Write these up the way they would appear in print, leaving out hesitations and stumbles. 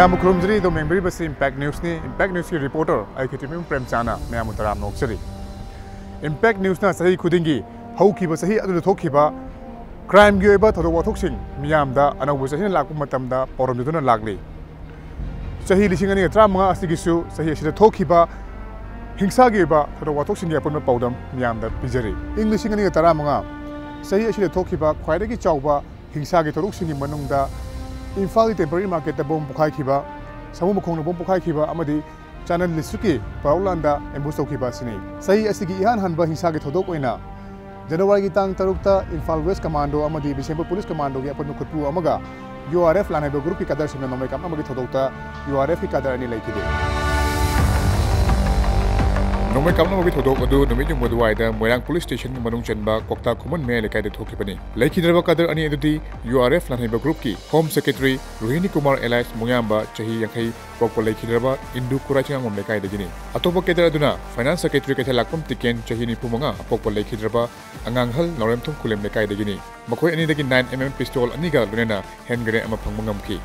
Ma'am खुरुमजरी दो मेंबरी बस impact news की रिपोर्टर आई खितिम प्रेम चाना मैम तराम नोक्सरी इम्पैक्ट न्यूज़ना सही खुदिंगी हौखिबा सही अदुदा थोखिबा क्राइम की ओइबा थोदोक वाथोकसिंग मियामदा अनौबा सही लाकपा मतमदा पौरमदुना लागली सही लिसिंग अनि 15 असिगिसु सही असिदा थोखिबा हिंसा की ओइबा थोदोक वाथोकसिंग अपन पौदम मियामदा पिजरी इंग लिसिंग अनि 15 सही असिदा थोखिबा ख्वाइदगी चावबा हिंसा की थोदोकसिंग मनुंगदा इम्फाल टेम्पररी मार्केट बोम पुखाइखिबा समूह मखोंग बोम पुखाइखिबा अमदी चैनल लिसुकी पाउलांदा एम्बुस तौखिबा सिनी सही असिगी इहान हनबा हिंसा की थोदोक ओइना जनवरी की तांग तरुकता इम्फाल वेस्ट कमांडो अमदी बिसेंपुर पुलिस कमांडो की अपन खुदपु अमगा यूआरएफ लानाइबा ग्रुप की कदर सिंह नोमै काम अमगी थोदोकता यूआरएफ की कदर अनि लैखिदे नोमै काम नोमै थोदोक अदु नोमै मदुवाइदा मोयरांग पुलिस स्टेशन की मनुंग चनबा कोक्ता खुमन मे लेकाइदे थोखिबनी लैखिदरबा कदर अनि अदुदी यूआरएफ लानाइबा ग्रुप की home secretary Rohini Kumar alias Mungamba चही यंखै पोकपो लैखिदरबा इंदु कुराचिंगम लेकाइदगिनी अतोपा केदर अदुना फाइनेंस सेक्रेटरी केथलाकपम टिकेन चही 95 पोकपो लैखिदरबा अंगांगहल नौरेमथुम कुलेम लेकाइदगिनी मखोय अनिदगी 9mm पिस्तोल अनिगा लुनेना हैंड ग्रेनेड अमा फंगमंगमखी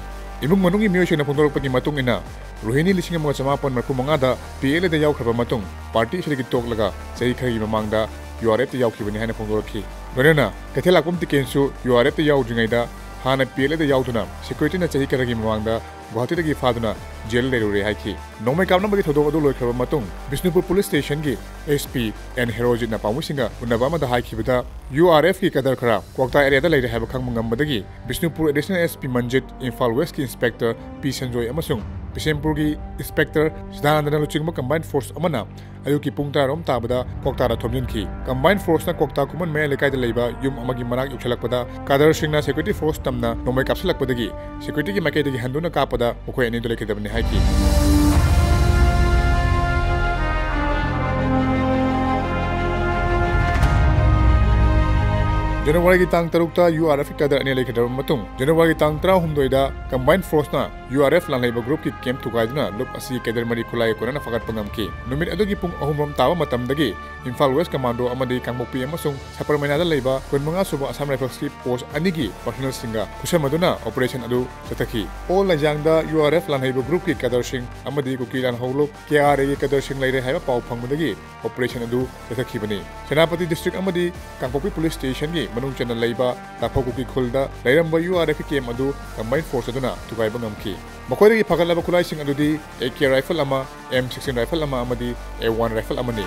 इमुंग मनुंगी मियोशेना फोंदोरकपगी मतुंग इना रोहिणी 1995 पीएलए दा यावख्रबा मतुंग पार्टी सिदगी तोकलगा चही खरगी ममांगदा यूआरएफ ता यावखिबनी हाना फोंदोरखी लोनेना केथलाकपम टिकेनसु यूआरएफ ता यावद्रिङैदा हाना पीएलए दा यावदुना सिक्युरिटी ना चही खरगी ममांगदा गुवाहाटी फादुना जेल लेरुरे हाइखी नोमै कामनबगी थोदोक अदु लोइखरबा मतुंग बिष्णुपुर पुलिस स्टेशन की एसपी एन हेरोजिना पामुसिंगा उन्नबा अमदा हाइखिबदा यूआरएफ की कदर खरा कोक्ता एरिया लेरे हाइबा खंगमंगमबदगी Bishnupur additional SP Manjit Imphal west की इंस्पेक्टर पी संजोय अमसुंग बिशेमपुर की इंस्पेक्टर सिद्धानंदन लुचिंगबा कंबाइंड फोर्स अमना अयुकी पुंग तारोम ताबदा कोक्तारा थोमजिनखी कंबाइंड फोर्स ना कोक्ता कुमन मे लेकाइदा लेबा युम अमगी मनाक युखलकपदा कादर सिंगना सेक्युरिटी फोर्स तमना नोमै कापसलकपदगी सेक्युरिटी की माइकैदगी हंदुना कापदा मखोय अनि लेखिदबनी हाइकी जनवरी की तांग तरुकता यूआरएफ की कदर अनि लेखिदब मतुंग जनवरी की तांग 13 कंबाइंड फोर्स ना यूआरएफ लानलेबा ग्रुप की कैंप थुगाइदुना लुप असि केदर मरी खुलाई कोरना फगत पंगमकी नुमित अदुगी पुंग अहुमरम तावा मतमदगी इम्फाल वेस्ट कमांडो अमदी कांगमोपी अमसुंग सपरमैनादा लेबा 15 सुबा असम राइफल्स की पोस्ट अनिगी पर्सनल सिंगा खुशमदुना ऑपरेशन अदु चतखी ओल लजांगदा यूआरएफ लानलेबा ग्रुप की कदर सिंग अमदी कुकीलान हौलो केआरए की कदर सिंग लेरे हाइबा पाउ फंगमदगी ऑपरेशन अदु चतखीबनी सेनापति डिस्ट्रिक्ट अमदी कांगमोपी पुलिस स्टेशन की मनुंग चना लेबा ताफोकुकी खुलदा लैरंबा यूआरएफ की केम अदु कंबाइंड फोर्स अदुना तुगाइबा ngमखी मखोयदगी फगलबा खुलाइसिंग अदुदी AK राइफल अमा M16 राइफल अमा अमदी A1 राइफल अमनी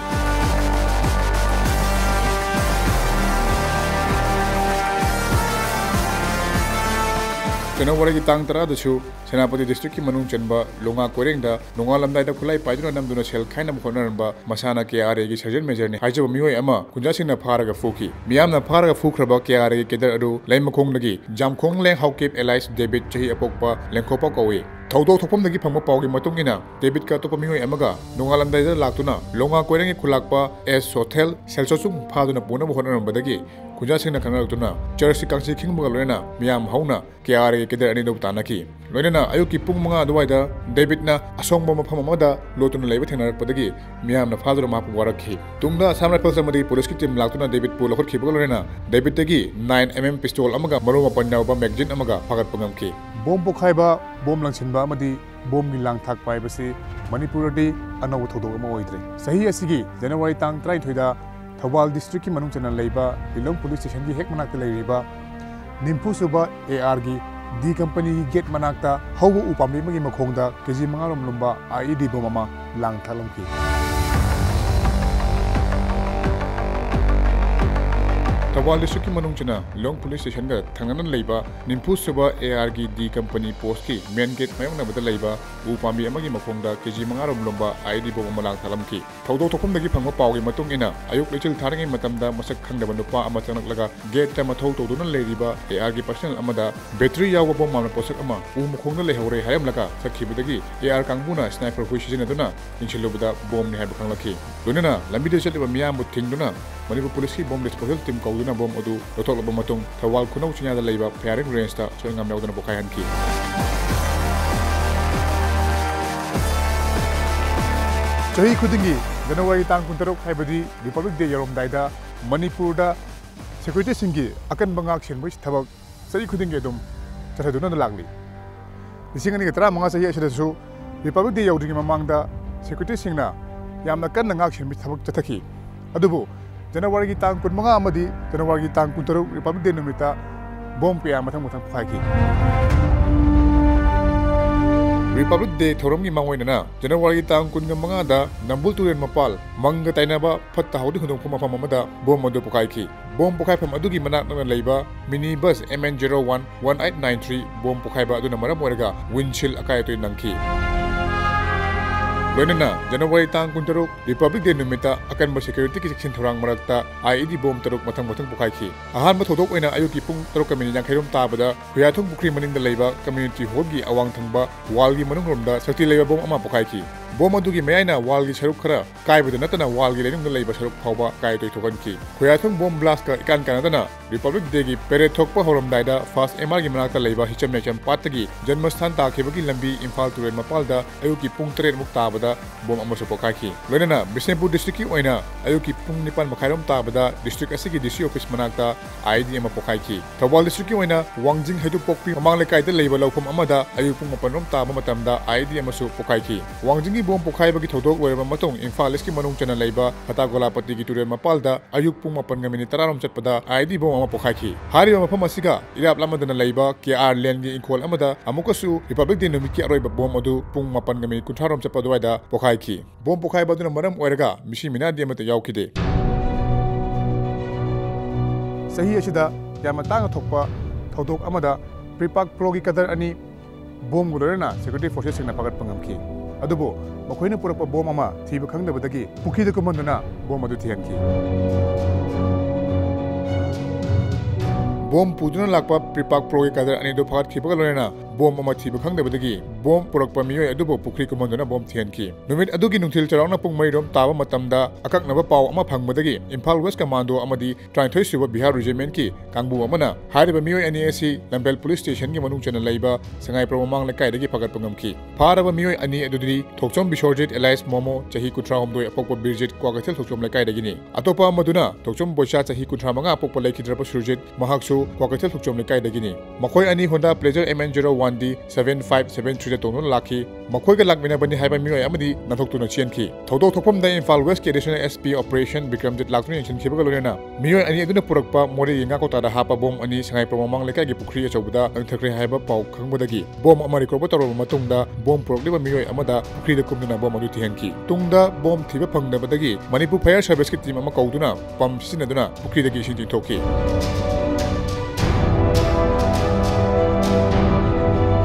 जनवरी की तांग 13 सेनापति डिस्ट्रिक्ट की मनुंग चनबा लोंगा कोरेंगदा नोंगा लमदाइदा खुलाई पाइदुना नमदुना सेल खाइना मखोनरंबा मसाना केआरए की सर्जन मेजर ने हाइजब मियोय अमा कुंजासिंगना फारगा फुकी मियामना फारगा फुखरबा केआरए की केदर अदु लैमखोंगदगी जामखोंग लेंग हाउकेप एलाइस डेविड चही अपोकपा लेंखोपा कौवे थौदोक थोफमदगी फंगबा पावगी मतुंगिना डेविड का तोपा मियोय अमगा नोंगालमदाइदा लाक्तुना लोंगा कोरेंगी खुलाकपा एस होटल सेलसोसुंग फादुना पुना होनरंबदगी कुंजासिंगना खंगरतुना चर्च कांसी खिंगबगा लोयना मियाम हौना केआरए केदर अनि दो तानाकी लोयना अयुकी पुंग 5 अदुवाइदा डेविडना असोंगबा मफम अमदा लोतुना लेबा थेंगनरपदगी मियामना फादुना मापु वारखी तुंगदा असम राइफल्स अमदी पुलिस की टीम लाक्तुना डेविड पु लखोरखिबगा लोयना डेविडतगी 9mm पिस्तोल अमगा मरो मपन यावबा मैगजीन अमगा फागतपंगमखी बोम पोखाइबा बोम लंगसिनबा अमदी बोम की लांग थाक पाइबसी मणिपुरदी अनौ थौदोक अमा ओइद्रे सही असिगी जनवरी तांग 23 थौबाल डिस्ट्रिक्ट की मनुंग चना लेबा लिलोंग पुलिस स्टेशन की हेक मनाक्ता लेरिबा निम्फु सुबा AR की डी कंपनी की गेट मनाक्ता हौबो उपामी मगी मखोंगदा केजी 5 रोम लुंबा IED बोम अमा लांग थालमकी थौबाल डिस्ट्रिक्ट की मनुंग चना लोंग पुलिस स्टेशन का थंगनन लेबा निम्फु सुबा AR की डी कंपनी पोस्ट की मेन गेट मयंगनबदा लेबा उपामी अमगी मखोंगदा केजी 5 रोम लुंबा IED बोम अमा लांग थालमकी थौदोक थोफमदगी फंगबा पावगी मतुंग इना अयुक लेचिल थारंगे मतमदा मसक खंगदबा नुपा अमा चनकलगा गेट ता मथौ तौदुना लेरिबा AR की पर्सनल अमदा बैटरी यावबा बोम मामना पोसक अमा उ मखोंगदा लेहौरे हायमलगा सखिबदगी AR कांगबुना स्नाइपर हुइ सिजनदुना इंचिलुबदा बोम ने हायब खंगलखी लोनना लंबिदे चलिबा मियाम थिंगदुना मणिपुर पुलिस की बोम डिस्पोजल टीम कौदुना बोम अदु लोथोलबा मतुंग थवाल खुनौ चिङादा लेबा फायरिंग रेंज ता सोयंगाम यावदुना बोखायहनखी चही खुदिंगी जनवरी तांग 13 हाइबदी रिपब्लिक डे यरोमदाइदा मणिपुरदा सेक्युरिटी सिंगी अकन बंगाक सेनबोइ थबक चही खुदिंगी अदुम चथदुना लागली ꯂꯤꯁꯤꯡ ꯑꯅꯤꯒ ꯇꯔꯥꯃꯉꯥ ꯆꯍꯤ ꯑꯁꯤꯗꯁꯨ ꯔꯤꯄꯕ꯭ꯂꯤꯛ ꯗꯦ ꯌꯧꯗ꯭ꯔꯤꯉꯩ ꯃꯃꯥꯡꯗ ꯁꯦꯀ꯭ꯌꯨꯔꯤꯇꯤꯁꯤꯡꯅ ꯌꯥꯝꯅ ꯀꯟꯅ ꯉꯥꯛ-ꯁꯦꯟꯕꯒꯤ ꯊꯕꯛ ꯆꯠꯊꯈꯤ ꯑꯗꯨꯕꯨ ꯖꯅꯋꯥꯔꯤꯒꯤ ꯇꯥꯡ 15 ꯑꯃꯗꯤ ꯖꯅꯋꯥꯔꯤꯒꯤ ꯇꯥꯡ 16 ꯔꯤꯄꯕ꯭ꯂꯤꯛ ꯗꯦ ꯅꯨꯃꯤꯠꯇ ꯕꯣꯝ ꯀꯌꯥ ꯃꯊꯪ ꯄꯣꯈꯥꯏꯈꯤ ꯔꯤꯄꯕ꯭ꯂꯤꯛ ꯗꯦ ꯊꯧꯔꯝꯒꯤ ꯃꯥꯡꯑꯣꯏꯅꯅ ꯖꯅꯋꯥꯔꯤꯒꯤ ꯇꯥꯡ 15ꯗ ꯅꯝꯕꯨꯜ ꯇꯨꯔꯦꯜ ꯃꯄꯥꯜ ꯃꯪꯒ ꯇꯥꯏꯅꯕ ꯐꯠꯇ ꯍꯥꯎꯗꯤ ꯍꯨꯟꯗꯣꯛꯐꯝ ꯃꯐꯝ ꯑꯃꯗ ꯕꯣꯝ ꯑꯗꯨ ꯄꯣꯈꯥꯏꯈꯤ ꯕꯣꯝ ꯄꯣꯈꯥꯏꯐꯝ ꯑꯗꯨꯒꯤ ꯃꯅꯥꯛ ꯅꯛꯅ ꯂꯩꯕ ꯃꯤꯅꯤ ꯕꯁ MN01 1893 ꯕꯣꯝ ꯄꯣꯈꯥꯏꯕ ꯑꯗꯨꯅ ꯃꯔꯝ ꯑꯣꯏꯔꯒ ꯋꯤꯟꯁꯤꯜ ꯑꯀꯥꯏ ꯑꯇꯣꯏ ꯅꯪꯈꯤ लोनना जनवरी तांग 16 रिपब्लिक डे निमित्ता अकनब सिक्योरिटी की सेक्शन थौरांग मरक्ता IED बॉम्ब तरुक मथंग मथंग पुखाइखी अहानब थोदोक ओइना अयुकी पुंग 7:40 ताबदा हुयाथुंग पुखरी मनिंगदा लैबा कम्युनिटी हॉल की अवांग थंगबा वाल की मनुंगरोमदा शक्ति लैबा बॉम्ब अमा पुखाइखी बॉम्ब अदुगी मयाइना वाल की सरुक खरा कायबद नतना वाल की लेनुंगदा लैबा सरुक फावबा काय तोय थोगनकी हुयाथुंग बॉम्ब ब्लास्ट का इकान कानदना रिपब्लिक डे की पेरेड थोकपा होरमदाइदा फास्ट MR की मनाकता लैबा हिचम नेचम पातगी जन्मस्थान ताखेबगी लंबी इम्फाल तुरेन मपालदा अयुकी पुंग 3 मुक ताबदा बॉम्ब अमसु पोखाइखी लोनना बिष्णुपुर डिस्ट्रिक्ट की ओइना अयुकी पुंग 9 मखाइरोम ताबदा डिस्ट्रिक्ट असigi DC ऑफिस मनाकता IED अमा पोखाइखी थौबाल डिस्ट्रिक्ट की ओइना वांगजिंग हैदु पोकपी ममांग लेकाइदा लैबा लौफम अमदा अयु पुंग 9 रोम ताबा मतमदा IED अमसु पोखाइखी वांगजिंग की बॉम्ब पोखाइबगी थौदोक ओइरबा मतों इम्फाल ईस्ट की मनुंग चना लैबा हतागोलापति की तुरेन मपालदा अयुक पुंग 9:10 चटपदा IED बॉम्ब अमा पोखाइखी हारिबा मफम असिगा इराप लामदना लैबा KR लैंड की इंखोल अमदा अमुकसु रिपब्लिक डे नुमित की अरोइबा बॉम्ब अदु पुंग 9:30 चटपदवाइदा पोखाइखी बॉम्ब पोखाइबा अदुना मरम ओइरगा मिसी मिनादि अमता याउखिदे सही असिदा यामा तांग थोकपा थौदोक अमदा प्रीपाक प्रो की कदर अनि बॉम्ब गुलरना सिक्योरिटी फोर्सेस सिंगना पगत पंगमखी अदुबो मखोइना पुरप बॉम्ब अमा थीब खंगदबदगी पुखीद कुमंदना बॉम्ब अदु थियनखी बॉम्ब पुदुना लाकपा प्रीपाक प्रो की कदर अनि दो फगत खिबगा लोरेना बॉम्ब अमा थीब खंगदबदगी बॉम्ब पुरकपा मियोय अदुबो पुखरी कुमंदना बॉम्ब थियनखी नुमित अदुगी नुंथिल चरावना पुंग मैरोम ताबा मतमदा अककनबा पाव अमा फंगबदगी इम्फाल वेस्ट कमांडो अमदी 33 सुबा बिहार रेजिमेंट की कांगबु अमना हारिबा मियोय अनि एसी लंबेल पुलिस स्टेशन की मनुंग चना लैबा संगाई प्रममांग लेकाइदगी फगत पंगमखी फारबा मियोय अनि अदुदी थोकचोम बिशोरजित एलाइस मोमो चही 13 अपोकपा बिरजित क्वागथेल थोकचोम लेकाइदगिनी अतोपा अमदुना थोकचोम बोइसा चही 35 अपोकपा लेखिद्रबा सुरजित महाक्सु क्वागथेल थोकचोम लेकाइदगिनी मखोय अनि होंडा प्लेजर MN01 डी 7573 तोनो लाखी मखोय का लाकमिनाबनी हाइबा मियोय अमदी नथोकतुना चेनखी थौदो थोकफम दा इम्फाल वेस्ट के additional SP operation Vikramjit लाकतुन यंचनखिबगा Lorena मियोय अनि अदुना पुरकपा मोरे यंगा कोतादा हापा बॉम्ब अनि संगाई प्रममांग लेकाइगी पुखरी अचौबदा अंथखरे हाइबा पाव खंगबदगी बॉम्ब अमा रिकॉर्ड तौरबा मतुंगदा बॉम्ब पुरकलिबा मियोय अमदा पुखरीदा कुमदुना बॉम्ब अदु थिहनखी तुंगदा बॉम्ब थीबा फंगदबदगी मणिपुर फायर सर्विस की टीम अमा कौदुना पंप सिनदुना पुखरीदगी इसिंग थिंथोकी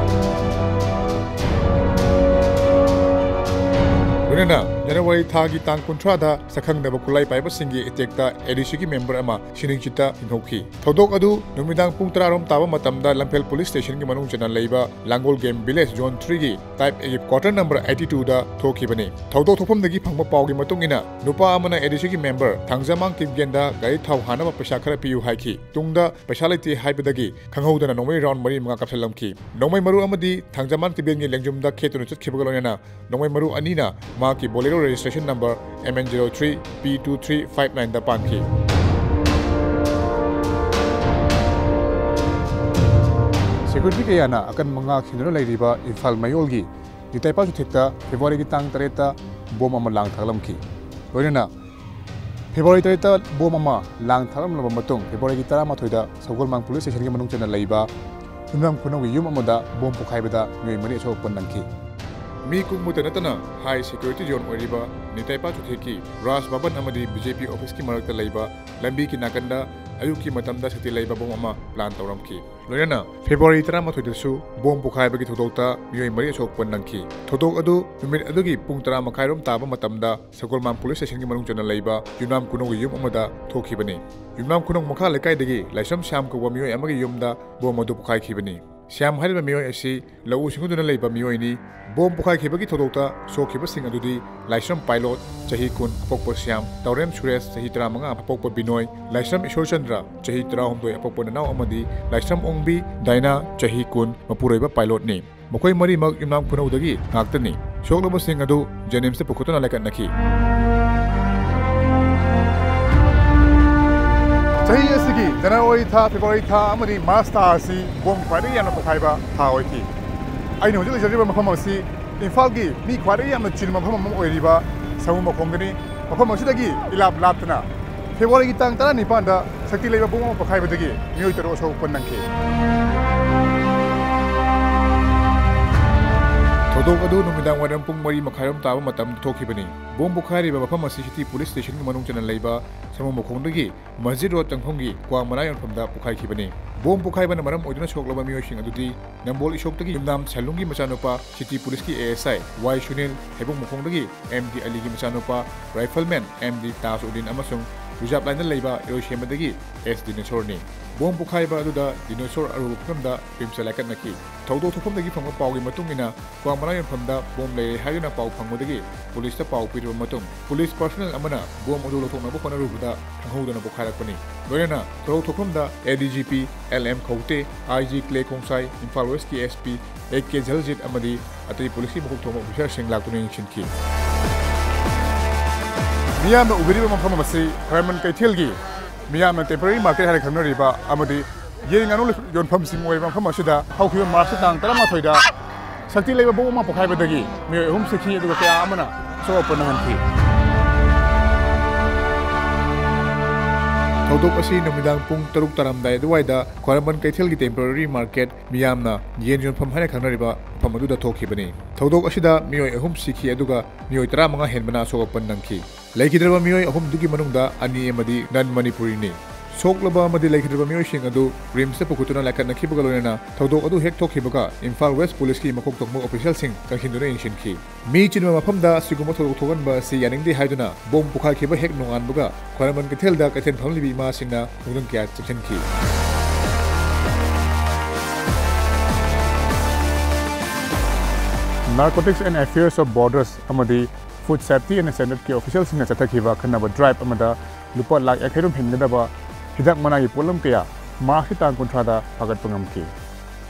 जनवरी थागी तांग 13 सखंगदब खुलाई पाइबा सिंगी एटेक्ता ADC की मेंबर अमा सिनिंगचिता हिंहोखी थौदोक अदु नुमिदांग पुंग 13 रोम ताबा मतमदा लंफेल पुलिस स्टेशन की मनुंग चना लैबा लांगोल गेम विलेज जोन 3 की टाइप ए क्वार्टर नंबर 82 दा थोखिबनी थौदोक थोफमदगी फंगबा पावगी मतुंगिना नुपा अमना ADC की मेंबर थांगजामांग टिमगेंदा गाड़ी थाव हानबा पैसा खरा पियु हाइखी तुंगदा पैसा लेते हाइबदगी खंगहौदना नोमै राउंड मरी मंगा कपसलमखी नोमै मरु अमदी थांगजामांग टिबेंगी लेंजुमदा खेतुनु चटखिबगा लोनेना नोमै मरु अनीना मा की Bolero registration number MN03 P2359 दा पानखी सिक्योरिटी के याना अकन मंगा खिंदुना लैरिबा इम्फाल मयोलगी नितैपा सुथेक्ता फेब्रुवारी की तांग 3 बॉम्ब अमा लांग थागलमखी लोइना फेब्रुवारी 3 बॉम्ब अमा लांग थागलमलबा मतुंग फेब्रुवारी की 13 दा सौगलमांग पुलिस स्टेशन की मनुंग चना लैबा युमनाम खुनोगी युम अमदा बॉम्ब पुखाइबदा मियोय मरि अचौ पन्नंखी मी कुमुत नतना high security zone ओरिबा नितैपा चुथेकी Raj Bhavan अमदी BJP office की मरकता लैबा लंबी की नाकंदा अयुकी मतमदा सती लैबा बॉम्ब अमा प्लान तौरमखी लोयना फेब्रुवारी 13 दसु बॉम्ब पुखाइबगी थोदोकता मियोय मरि अचौक पन्नंखी थोदोक अदु नुमित अदुगी पुंग 10 मखाइरोम ताबा मतमदा सगोलमांग पुलिस स्टेशन की मनुंग चना लैबा युनाम कुनोगी युम अमदा थोखिबनी युनाम कुनोंग मखा लेकाइदगी लाइसम श्याम को मियोय अमगी युमदा बॉम्ब अदु पुखाइखिबनी श्याम हारिबा मियोय असि लौ सिंगुदुना लैबा मियोयनी बॉम्ब पुखाइखिबगी थोदोकता सोखिबसिंग अदुदी लाइसम पाइलट चही 10 अपोकप श्याम तौरेम सुरेश चही 35 अपोकप बिनोय लाइसम ईश्वरचंद्र चही 19 अपोकप ननाव अमदी लाइसम ओंबी दाइना चही 10 मपुरैबा पाइलट ने मखोय मरी मग इमनाम खुनौदगी नाक्तनी सोगलबसिंग अदु जेनिम्स पुखुतना लेकनखी चही असगी जनवरी था फेब्रुवारी था अमदी मार्च था असि बॉम्ब ख्वाइदगी याना पुखाइबा था ओइखी ꯑꯩꯅ ꯍꯧꯖꯤꯛ ꯂꯩꯖꯔꯤꯕ ꯃꯐꯝ ꯑꯁꯤ ꯏꯝꯐꯥꯜꯒꯤ ꯃꯤ ꯈ꯭ꯋꯥꯏꯗꯒꯤ ꯌꯥꯝꯅ ꯆꯤꯟꯕ ꯃꯐꯝ ꯑꯃ ꯑꯣꯏꯔꯤꯕ ꯁꯃꯨ ꯃꯈꯣꯡꯗꯅꯤ ꯃꯐꯝ ꯑꯁꯤꯗꯒꯤ ꯏꯂꯥꯞ ꯂꯥꯞꯇꯅ ꯐꯦꯕ꯭ꯔꯨꯋꯥꯔꯤꯒꯤ ꯇꯥꯡ 19ꯗ ꯁꯛꯇꯤ ꯂꯩꯕ ꯕꯣꯝ ꯑꯃ ꯄꯣꯈꯥꯏꯕꯗꯒꯤ ꯃꯤꯑꯣꯏ 3 ꯑꯁꯣꯛ-ꯑꯄꯟ ꯅꯪꯈꯤ ꯊꯧꯗꯣꯛ ꯑꯗꯨ ꯅꯨꯃꯤꯗꯥꯡ ꯋꯥꯏꯔꯝ ꯄꯨꯡ 4:30 ꯇꯥꯕ ꯃꯇꯝꯗ ꯊꯣꯛꯈꯤꯕꯅꯤ ꯕꯣꯝ ꯄꯣꯈꯥꯏꯔꯤꯕ ꯃꯐꯝ ꯑꯁꯤ ꯁꯤꯇꯤ ꯄꯨꯂꯤꯁ ꯁ꯭ꯇꯦꯁꯟꯒꯤ ꯃꯅꯨꯡ ꯆꯟꯅ ꯂꯩꯕ ꯁꯃꯨ ꯃꯈꯣꯡꯗꯒꯤ ꯃꯁꯖꯤꯗ ꯔꯣꯗ ꯆꯪꯐꯝꯒꯤ ꯀ꯭ꯋꯥ ꯃꯅꯥ ꯌꯣꯟꯐꯝꯗ ꯄꯣꯈꯥꯏꯈꯤꯕꯅꯤ ꯕꯣꯝ ꯄꯣꯈꯥꯏꯕꯅ ꯃꯔꯝ ꯑꯣꯏꯗꯨꯅ ꯁꯣꯛꯂꯕ ꯃꯤꯑꯣꯏꯁꯤꯡ ꯑꯗꯨꯗꯤ ꯅꯝꯕꯣꯜ ꯏꯁꯣꯛꯇꯒꯤ ꯌꯨꯝꯅꯥꯝ ꯁꯦꯂꯨꯡꯒꯤ ꯃꯆꯥꯅꯨꯄꯥ ꯁꯤꯇꯤ ꯄꯨꯂꯤꯁꯀꯤ ASI Y ꯁꯨꯅꯤꯜ ꯍꯩꯕꯨꯡ ꯃꯈꯣꯡꯗꯒꯤ MD ꯑꯂꯤꯒꯤ ꯃꯆꯥꯅꯨꯄꯥ ꯔꯥꯏꯐꯜꯃꯦꯟ MD ꯇꯥꯖꯎꯗꯤꯟ ꯑꯃꯁꯨꯡ ꯔꯤꯖꯥꯔꯚ ꯂꯥꯏꯟꯗ ꯂꯩꯕ ꯏꯔꯣꯏꯁꯦꯝꯕꯗꯒꯤ S ꯗꯤꯅꯣꯁꯣꯔꯅꯤ ꯕꯣꯝ ꯄꯣꯈꯥꯏꯕ ꯑꯗꯨꯗ ꯗꯤꯅꯣꯁꯣꯔ ꯑꯔꯨꯕ ꯐꯤꯚꯝꯗ ꯔꯤꯝꯁꯇ ꯂꯥꯏꯀꯠꯅꯈꯤ ꯊꯧꯗꯣꯛ ꯊꯣꯛꯐꯝꯗꯒꯤ ꯐꯪꯕ ꯄꯥꯎꯒꯤ ꯃꯇꯨꯡ ꯏꯟꯅ ꯀ꯭ꯋꯥ ꯃꯅꯥ ꯌꯣꯟꯐꯝꯗ ꯕꯣꯝ ꯂꯩꯔꯦ ꯍꯥꯏꯗꯨꯅ ꯄꯥꯎ ꯐꯪꯕꯗꯒꯤ ꯄꯨꯂꯤꯁꯇ ꯄꯥꯎ ꯄꯤꯔꯕ ꯃꯇꯨꯡ ꯄꯨꯂꯤꯁ ꯄꯔꯁꯣꯅꯦꯜ ꯑꯃꯅ ꯕꯣꯝ ꯑꯗꯨ ꯂꯧꯊꯣꯛꯅꯕ ꯍꯣꯠꯅꯔꯨꯕꯗ ꯈꯪꯍꯧꯗꯅ ꯄꯣꯈꯥꯏꯔꯛꯄꯅꯤ ꯂꯣꯏꯅꯅ ꯊꯧꯗꯣꯛ ꯊꯣꯛꯐꯝꯗ ADGP LM ꯈꯧꯇꯦ IG ꯀ꯭ꯂꯦ ꯈꯣꯡꯁꯥꯏ ꯏꯝꯐꯥꯜ ꯋꯦꯁꯀꯤ SP AK ꯓꯜꯖꯤꯠ ꯑꯃꯗꯤ ꯑꯇꯩ ꯄꯨꯂꯤꯁꯀꯤ ꯃꯀꯣꯛ ꯊꯣꯡꯕ ꯑꯣꯐꯤꯁꯥꯔꯁꯤꯡ ꯂꯥꯛꯇꯨꯅ ꯌꯦꯡꯁꯤꯟꯈꯤ ꯃꯤꯌꯥꯝꯅ ꯎꯕꯤꯔꯤꯕ ꯃꯐꯝ ꯑꯁꯤ ꯈ꯭ꯋꯥꯏꯔꯝꯕꯟ ꯀꯩꯊꯦꯜꯒꯤ ꯃꯤꯌꯥꯝꯅ ꯇꯦꯝꯄꯔꯔꯤ ꯃꯥꯔꯀꯦꯠ ꯍꯥꯏꯅ ꯈꯪꯅꯔꯤꯕ ꯑꯃꯗꯤ ꯌꯦꯟ ꯉꯥꯅꯨ ꯌꯣꯟꯐꯝꯁꯤꯡ ꯑꯣꯏꯕ ꯃꯐꯝ ꯑꯁꯤꯗ ꯍꯧꯈꯤꯕ ꯃꯥꯔꯆ ꯇꯥꯡ 11ꯗ ꯁꯛꯇꯤ ꯂꯩꯕ ꯕꯣꯝ ꯑꯃ ꯄꯣꯈꯥꯏꯕꯗꯒꯤ ꯃꯤꯑꯣꯏ 3 ꯁꯤꯈꯤ ꯑꯗꯨꯒ ꯀꯌా ꯑꯃꯅ ꯑꯁꯣꯛ-ꯑꯄꯟ ꯅꯪꯍꯟꯈꯤ ꯊꯧꯗꯣꯛ ꯑꯁꯤ ꯅꯨꯃꯤꯗꯥꯡ ꯄꯨꯡ 6 ꯇꯥꯔꯝꯗꯥꯏ ꯑꯗꯨꯋꯥꯏꯗ ꯈ꯭ꯋꯥꯏꯔꯝꯕꯟ ꯀꯩꯊꯦꯜꯒꯤ ꯇꯦꯝꯄꯔꯔꯤ ꯃꯥꯔꯀꯦꯠ ꯃꯤꯌꯥꯝꯅ ꯌꯦꯟ ꯌꯣꯟꯐꯝ ꯍꯥꯏꯅ ꯈꯪꯅꯔꯤꯕ ꯃꯐꯝ ꯑꯗꯨꯗ ꯊꯣꯛꯈꯤꯕꯅꯤ ꯊꯧꯗꯣꯛ ꯑꯁꯤꯗ ꯃꯤꯑꯣꯏ 3 ꯁꯤꯈꯤ ꯑꯗꯨꯒ ꯃꯤꯑꯣꯏ 15 ꯍꯦꯟꯕꯅ ꯑꯁꯣꯛ-ꯑꯄꯟ ꯅꯪꯈꯤ ꯂꯩꯈꯤꯗ꯭ꯔꯕ ꯃꯤꯑꯣꯏ 3ꯗꯨꯒꯤ ꯃꯅꯨꯡꯗ 2 ꯑꯃꯗꯤ ꯅꯟ ꯃꯅꯤꯄꯨꯔꯤꯅꯤ ꯁꯣꯛꯂꯕ ꯑꯃꯗꯤ ꯂꯩꯈꯤꯗ꯭ꯔꯕ ꯃꯤꯑꯣꯏꯁꯤꯡ ꯑꯗꯨ ꯔꯤꯝꯁꯇ ꯄꯨꯈꯠꯇꯨꯅ ꯂꯥꯏꯀꯠꯅꯈꯤꯕꯒ ꯂꯣꯏꯅꯅ ꯊꯧꯗꯣꯛ ꯑꯗꯨ ꯍꯦꯛ ꯊꯣꯛꯈꯤꯕꯒ ꯏꯝꯐꯥꯜ ꯋꯦꯁ ꯄꯨꯂꯤꯁꯀꯤ ꯃꯀꯣꯛ ꯊꯣꯡꯕ ꯑꯣꯐꯤꯁꯤꯌꯦꯜꯁꯤꯡ ꯆꯪꯁꯤꯟꯗꯨꯅ ꯌꯦꯡꯁꯤꯟꯈꯤ ꯃꯤ ꯆꯤꯟꯕ ꯃꯐꯝꯗ ꯑꯁꯤꯒꯨꯝꯕ ꯊꯧꯗꯣꯛ ꯊꯣꯛꯍꯟꯕ ꯑꯁꯤ ꯌꯥꯅꯤꯡꯗꯦ ꯍꯥꯏꯗꯨꯅ ꯕꯣꯝ ꯄꯣꯈꯥꯏꯈꯤꯕ ꯍꯦꯛ ꯅꯣꯡꯉꯥꯟꯕꯒ ꯈ꯭ꯋꯥꯏꯔꯝꯕꯟ ꯀꯩꯊꯦꯜꯗ ꯀꯩꯊꯦꯜ ꯐꯝꯂꯤꯕ ꯏꯃꯥꯁꯤꯡꯅ ꯈꯣꯡꯖꯪ ꯀꯌꯥ ꯆꯪꯁꯤꯟꯈꯤ Narcotics and Affairs of Borders amadi Food Safety and Standard ki officialsingna chathakhiba khanaba drive amada lupa lakh 80 hingdaba hidak managi polam kaya March tang 30 da phagatpa ngamki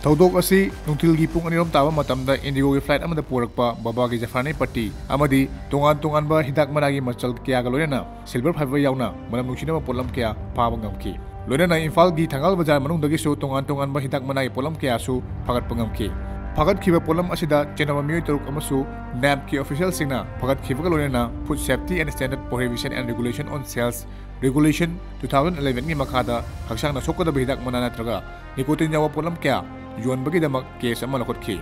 ꯊꯧꯗꯣꯛ ꯑꯁꯤ ꯅꯨꯡꯊꯤꯜꯒꯤ ꯄꯨꯡ 2 ꯇꯥꯕ ꯃꯇꯝꯗ ꯏꯟꯗꯤꯒꯣꯒꯤ ꯐ꯭ꯂꯥꯏꯠ ꯑꯃꯗ ꯄꯨꯔꯛꯄ ꯕꯥꯕꯥꯒꯤ ꯖꯐꯔꯅꯤ ꯄꯠꯇꯤ ꯑꯃꯗꯤ ꯇꯣꯉꯥꯟꯕ ꯍꯤꯗꯥꯛ ꯃꯅꯥꯒꯤ ꯃꯆꯜ ꯀꯌꯥꯒ ꯂꯣꯏꯅꯅ ꯁꯤꯜꯚꯔ ꯐꯥꯏꯕꯔ ꯌꯥꯎꯅ ꯃꯅꯝ ꯅꯨꯡꯁꯤꯅꯕ ꯄꯣꯠꯂꯝ ꯀꯌꯥ ꯐꯥꯕ ꯉꯝꯈꯤ ꯂꯣꯏꯅꯅ ꯏꯝꯐꯥꯜꯒꯤ ꯊꯪꯒꯥꯜ ꯕꯖꯥꯔ ꯃꯅꯨꯡꯗꯒꯤꯁꯨ ꯇꯣꯉꯥꯟꯕ ꯍꯤꯗꯥꯛ ꯃꯅꯥꯒꯤ ꯄꯣꯠꯂꯝ ꯀꯌꯥꯁꯨ ꯐꯥꯒꯠꯄ ꯉꯝꯈꯤ ꯐꯥꯒꯠꯈꯤꯕ ꯄꯣꯠꯂꯝ ꯑꯁꯤꯗ ꯆꯦꯟꯅꯕ ꯃꯤꯑꯣꯏ 3 ꯑꯃꯁꯨ NABꯀꯤ ꯑꯣꯐꯤꯁꯤꯌꯦꯜꯁꯤꯡꯅ ꯐꯥꯒꯠꯈꯤꯕꯒ ꯂꯣꯏꯅꯅ food safety and standard prohibition and regulation on sales regulation 2011ꯒꯤ ꯃꯈꯥꯗ ꯍꯛꯆꯥꯡꯅ ꯁꯣꯛꯀꯗꯕ ꯍꯤꯗꯥꯛ ꯃꯅꯥ ꯅꯠꯇ꯭ꯔꯒ ꯅꯤꯀꯣꯇꯤꯟ ꯌꯥꯎꯕ ꯄꯣꯠꯂꯝ ꯀꯌꯥ ꯌꯣꯟꯕꯒꯤꯗꯃꯛ ꯀꯦꯁ ꯑꯃ ꯂꯧꯈꯠꯈꯤ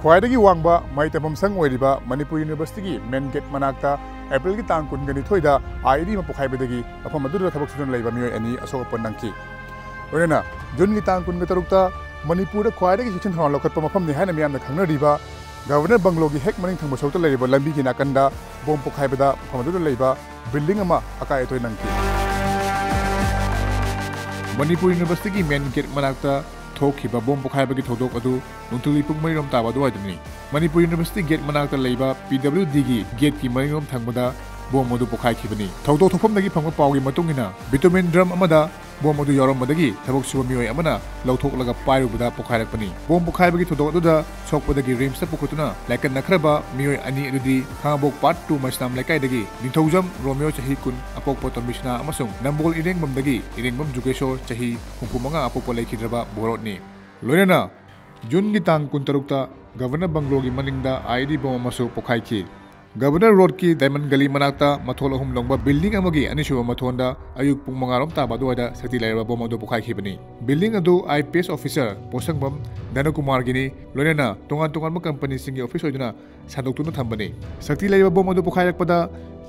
ꯈ꯭ꯋꯥꯏꯗꯒꯤ ꯋꯥꯡꯕ ꯃꯍꯩ ꯇꯝꯐꯝ ꯁꯪ ꯑꯣꯏꯔꯤꯕ ꯃꯅꯤꯄꯨꯔ ꯌꯨꯅꯤꯚꯔꯁꯤꯇꯤꯒꯤ ꯃꯦꯟ ꯒꯦꯠ ꯃꯅꯥꯛꯇ ꯑꯦꯄ꯭ꯔꯤꯜꯒꯤ ꯇꯥꯡ 22ꯗ IED ꯑꯃ ꯄꯣꯈꯥꯏꯕꯗꯒꯤ ꯃꯐꯝ ꯑꯗꯨꯗ ꯊꯕꯛ ꯁꯨꯗꯨꯅ ꯂꯩꯕ ꯃꯤꯑꯣꯏ 2 ꯑꯁꯣꯛ-ꯑꯄꯟ ꯅꯪꯈꯤ ꯂꯣꯏꯅꯅ ꯖꯨꯟꯒꯤ ꯇꯥꯡ 23ꯗ ꯃꯅꯤꯄꯨꯔꯗ ꯈ꯭ꯋꯥꯏꯗꯒꯤ ꯆꯦꯛꯁꯤꯟ ꯊꯧꯔꯥꯡ ꯂꯧꯈꯠꯄ ꯃꯐꯝꯅꯤ ꯍꯥꯏꯅ ꯃꯤꯌꯥꯝꯅ ꯈꯪꯅꯔꯤꯕ ꯒꯕꯔꯅꯔ ꯕꯪꯒꯂꯣꯒꯤ ꯍꯦꯛ ꯃꯅꯤꯡ ꯊꯪꯕ ꯁꯔꯨꯛꯇ ꯂꯩꯔꯤꯕ ꯂꯝꯕꯤꯒꯤ ꯅꯥꯀꯟꯗ ꯕꯣꯝ ꯄꯣꯈꯥꯏꯕꯗ ꯃꯐꯝ ꯑꯗꯨꯗ ꯂꯩꯕ ꯕꯤꯜꯗꯤꯡ ꯑꯃ ꯑꯀꯥꯏ ꯑꯇꯣꯏ ꯅꯪꯈꯤ ꯃꯅꯤꯄꯨꯔ ꯌꯨꯅꯤꯚꯔꯁꯤꯇꯤꯒꯤ ꯃꯦꯟ ꯒꯦꯠ ꯃꯅꯥꯛꯇ ꯊꯣꯛꯈꯤꯕ ꯕꯣꯝ ꯄꯣꯈꯥꯏꯕꯒꯤ ꯊꯧꯗꯣꯛ ꯑꯗꯨ ꯅꯨꯡꯊꯤꯜꯒꯤ ꯄꯨꯡ 4 ꯇꯥꯕ ꯑꯗꯨꯋꯥꯏꯗꯅꯤ ꯃꯅꯤꯄꯨꯔ ꯌꯨꯅꯤꯚꯔꯁꯤꯇꯤ ꯒꯦꯠ ꯃꯅꯥꯛꯇ ꯂꯩꯕ PWDꯒꯤ ꯒꯦꯠꯀꯤ ꯃꯅꯤꯡꯔꯣꯝ ꯊꯪꯕꯗ ꯕꯣꯝ ꯑꯗꯨ ꯄꯣꯈꯥꯏꯈꯤꯕꯅꯤ ꯊꯧꯗꯣꯛ ꯊꯣꯛꯐꯝꯗꯒꯤ ꯐꯪꯕ ꯄꯥꯎꯒꯤ ꯃꯇꯨꯡ ꯏꯟꯅ ꯕꯤꯇꯨꯃꯤꯟ ꯗ꯭ꯔꯝ ꯑꯃꯗ ꯕꯣꯝ ꯑꯗꯨ ꯌꯥꯎꯔꯝꯕꯗꯒꯤ ꯊꯕꯛ ꯁꯨꯕ ꯃꯤꯑꯣꯏ ꯑꯃꯅ ꯂꯧꯊꯣꯛꯂꯒ ꯄꯥꯏꯔꯨꯕꯗ ꯄꯣꯈꯥꯏꯔꯛꯄꯅꯤ ꯕꯣꯝ ꯄꯣꯈꯥꯏꯕꯒꯤ ꯊꯧꯗꯣꯛ ꯑꯗꯨꯗ ꯁꯣꯛꯄꯗꯒꯤ ꯔꯤꯝꯁꯇ ꯄꯨꯈꯠꯇꯨꯅ ꯂꯥꯏꯀꯠꯅꯈ꯭ꯔꯕ ꯃꯤꯑꯣꯏ 2 ꯑꯗꯨꯗꯤ ꯈꯥꯡꯉꯕꯣꯛ ꯄꯥꯔꯠ 2 ꯃꯩꯁꯅꯥꯝ ꯂꯩꯀꯥꯏꯗꯒꯤ ꯅꯤꯡꯊꯧꯖꯝ ꯔꯣꯃꯤꯌꯣ ꯆꯍꯤ 10 ꯑꯄꯣꯛꯄ ꯇꯣꯝꯕꯤꯁꯅꯥ ꯑꯃꯁꯨꯡ ꯅꯝꯕꯣꯜ ꯏꯔꯦꯡꯕꯝꯗꯒꯤ ꯏꯔꯦꯡꯕꯝ ꯖꯨꯒꯦꯁꯣꯔ ꯆꯍꯤ 65 ꯑꯄꯣꯛꯄ ꯂꯩꯈꯤꯗ꯭ꯔꯕ ꯕꯣꯔꯣꯠꯅꯤ ꯂꯣꯏꯅꯅ ꯖꯨꯟꯒꯤ ꯇꯥꯡ 23ꯗ ꯒꯕꯔꯅꯔ ꯕꯪꯒꯂꯣꯒꯤ ꯃꯅꯤꯡꯗ IED ꯕꯣꯝ ꯑꯃꯁꯨ ꯄꯣꯈꯥꯏꯈꯤ ꯒꯕꯔꯅꯔ ꯔꯣꯗꯀꯤ ꯗꯥꯏꯃꯟ ꯒꯂꯤ ꯃꯅꯥꯛꯇ ꯃꯊꯣꯜ 3 ꯂꯣꯡꯕ ꯕꯤꯜꯗꯤꯡ ꯑꯃꯒꯤ ꯑꯅꯤꯁꯨꯕ ꯃꯊꯣꯟꯗ ꯑꯌꯨꯛ ꯄꯨꯡ 5 ꯇꯥꯕ ꯑꯗꯨꯋꯥꯏꯗ ꯁꯛꯇꯤ ꯂꯩꯔꯕ ꯕꯣꯝ ꯑꯗꯨ ꯄꯣꯈꯥꯏꯈꯤꯕꯅꯤ ꯕꯤꯜꯗꯤꯡ ꯑꯗꯨ IPS ꯑꯣꯐꯤꯁꯔ ꯄꯣꯁꯪꯕꯝ ꯙꯅꯀꯨꯃꯥꯔꯒꯤꯅꯤ ꯂꯣꯏꯅꯅ ꯇꯣꯉꯥꯟꯕ ꯀꯝꯄꯅꯤꯁꯤꯡꯒꯤ ꯑꯣꯐꯤꯁ ꯑꯣꯏꯗꯨꯅ ꯁꯟꯗꯣꯛꯇꯨꯅ ꯊꯝꯕꯅꯤ ꯁꯛꯇꯤ ꯂꯩꯔꯕ ꯕꯣꯝ ꯑꯗꯨ ꯄꯣꯈꯥꯏꯔꯛꯄꯗ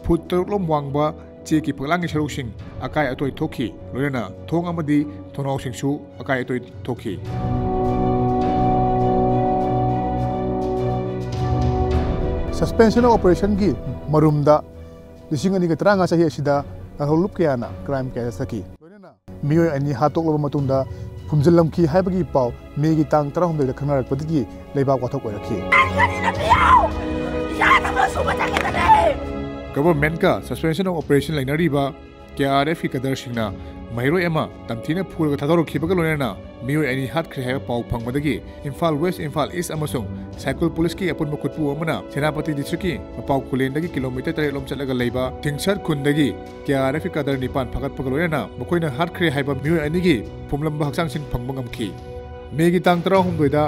ꯐꯨꯠ 6 ꯂꯣꯝ ꯋꯥꯡꯕ ꯆꯦꯛꯀꯤ ꯐꯛꯂꯥꯡꯒꯤ ꯁꯔꯨꯛꯁꯤꯡ ꯑꯀꯥꯏ ꯑꯇꯣꯏ ꯊꯣꯛꯈꯤ ꯂꯣꯏꯅꯅ ꯊꯣꯡ ꯑꯃꯗꯤ ꯊꯣꯡꯅꯥꯎꯁꯤꯡꯁꯨ ꯑꯀꯥꯏ ꯑꯇꯣꯏ ꯊꯣꯛꯈꯤ Suspension of operation gi marumda 2019 chahi asida aholup kayana crime kaya saki miyoi ani hatoklaba matungda phumjallamki haibagi paw megi tang 16 da khangnarakpadagi leibak wathok oirakhi Government ka suspension of operation lainariba KRF ki kadar singna Mahiro Emma tamthina phulga thadorokhibaga loinana miyoi ani hatkre haiba paw phangmadagi Imphal West Imphal East amasung Cycle Police ki apun mukutpu amana Senapati District ki mapaw khulendagi kilometer 3 lom chalaga leiba Thingsar khundagi KRF ki kadar nipan phagatpaga loinana makoina hatkre haiba miyoi ani gi phumlamba haksang sing phangba ngamki Megi tang 18 da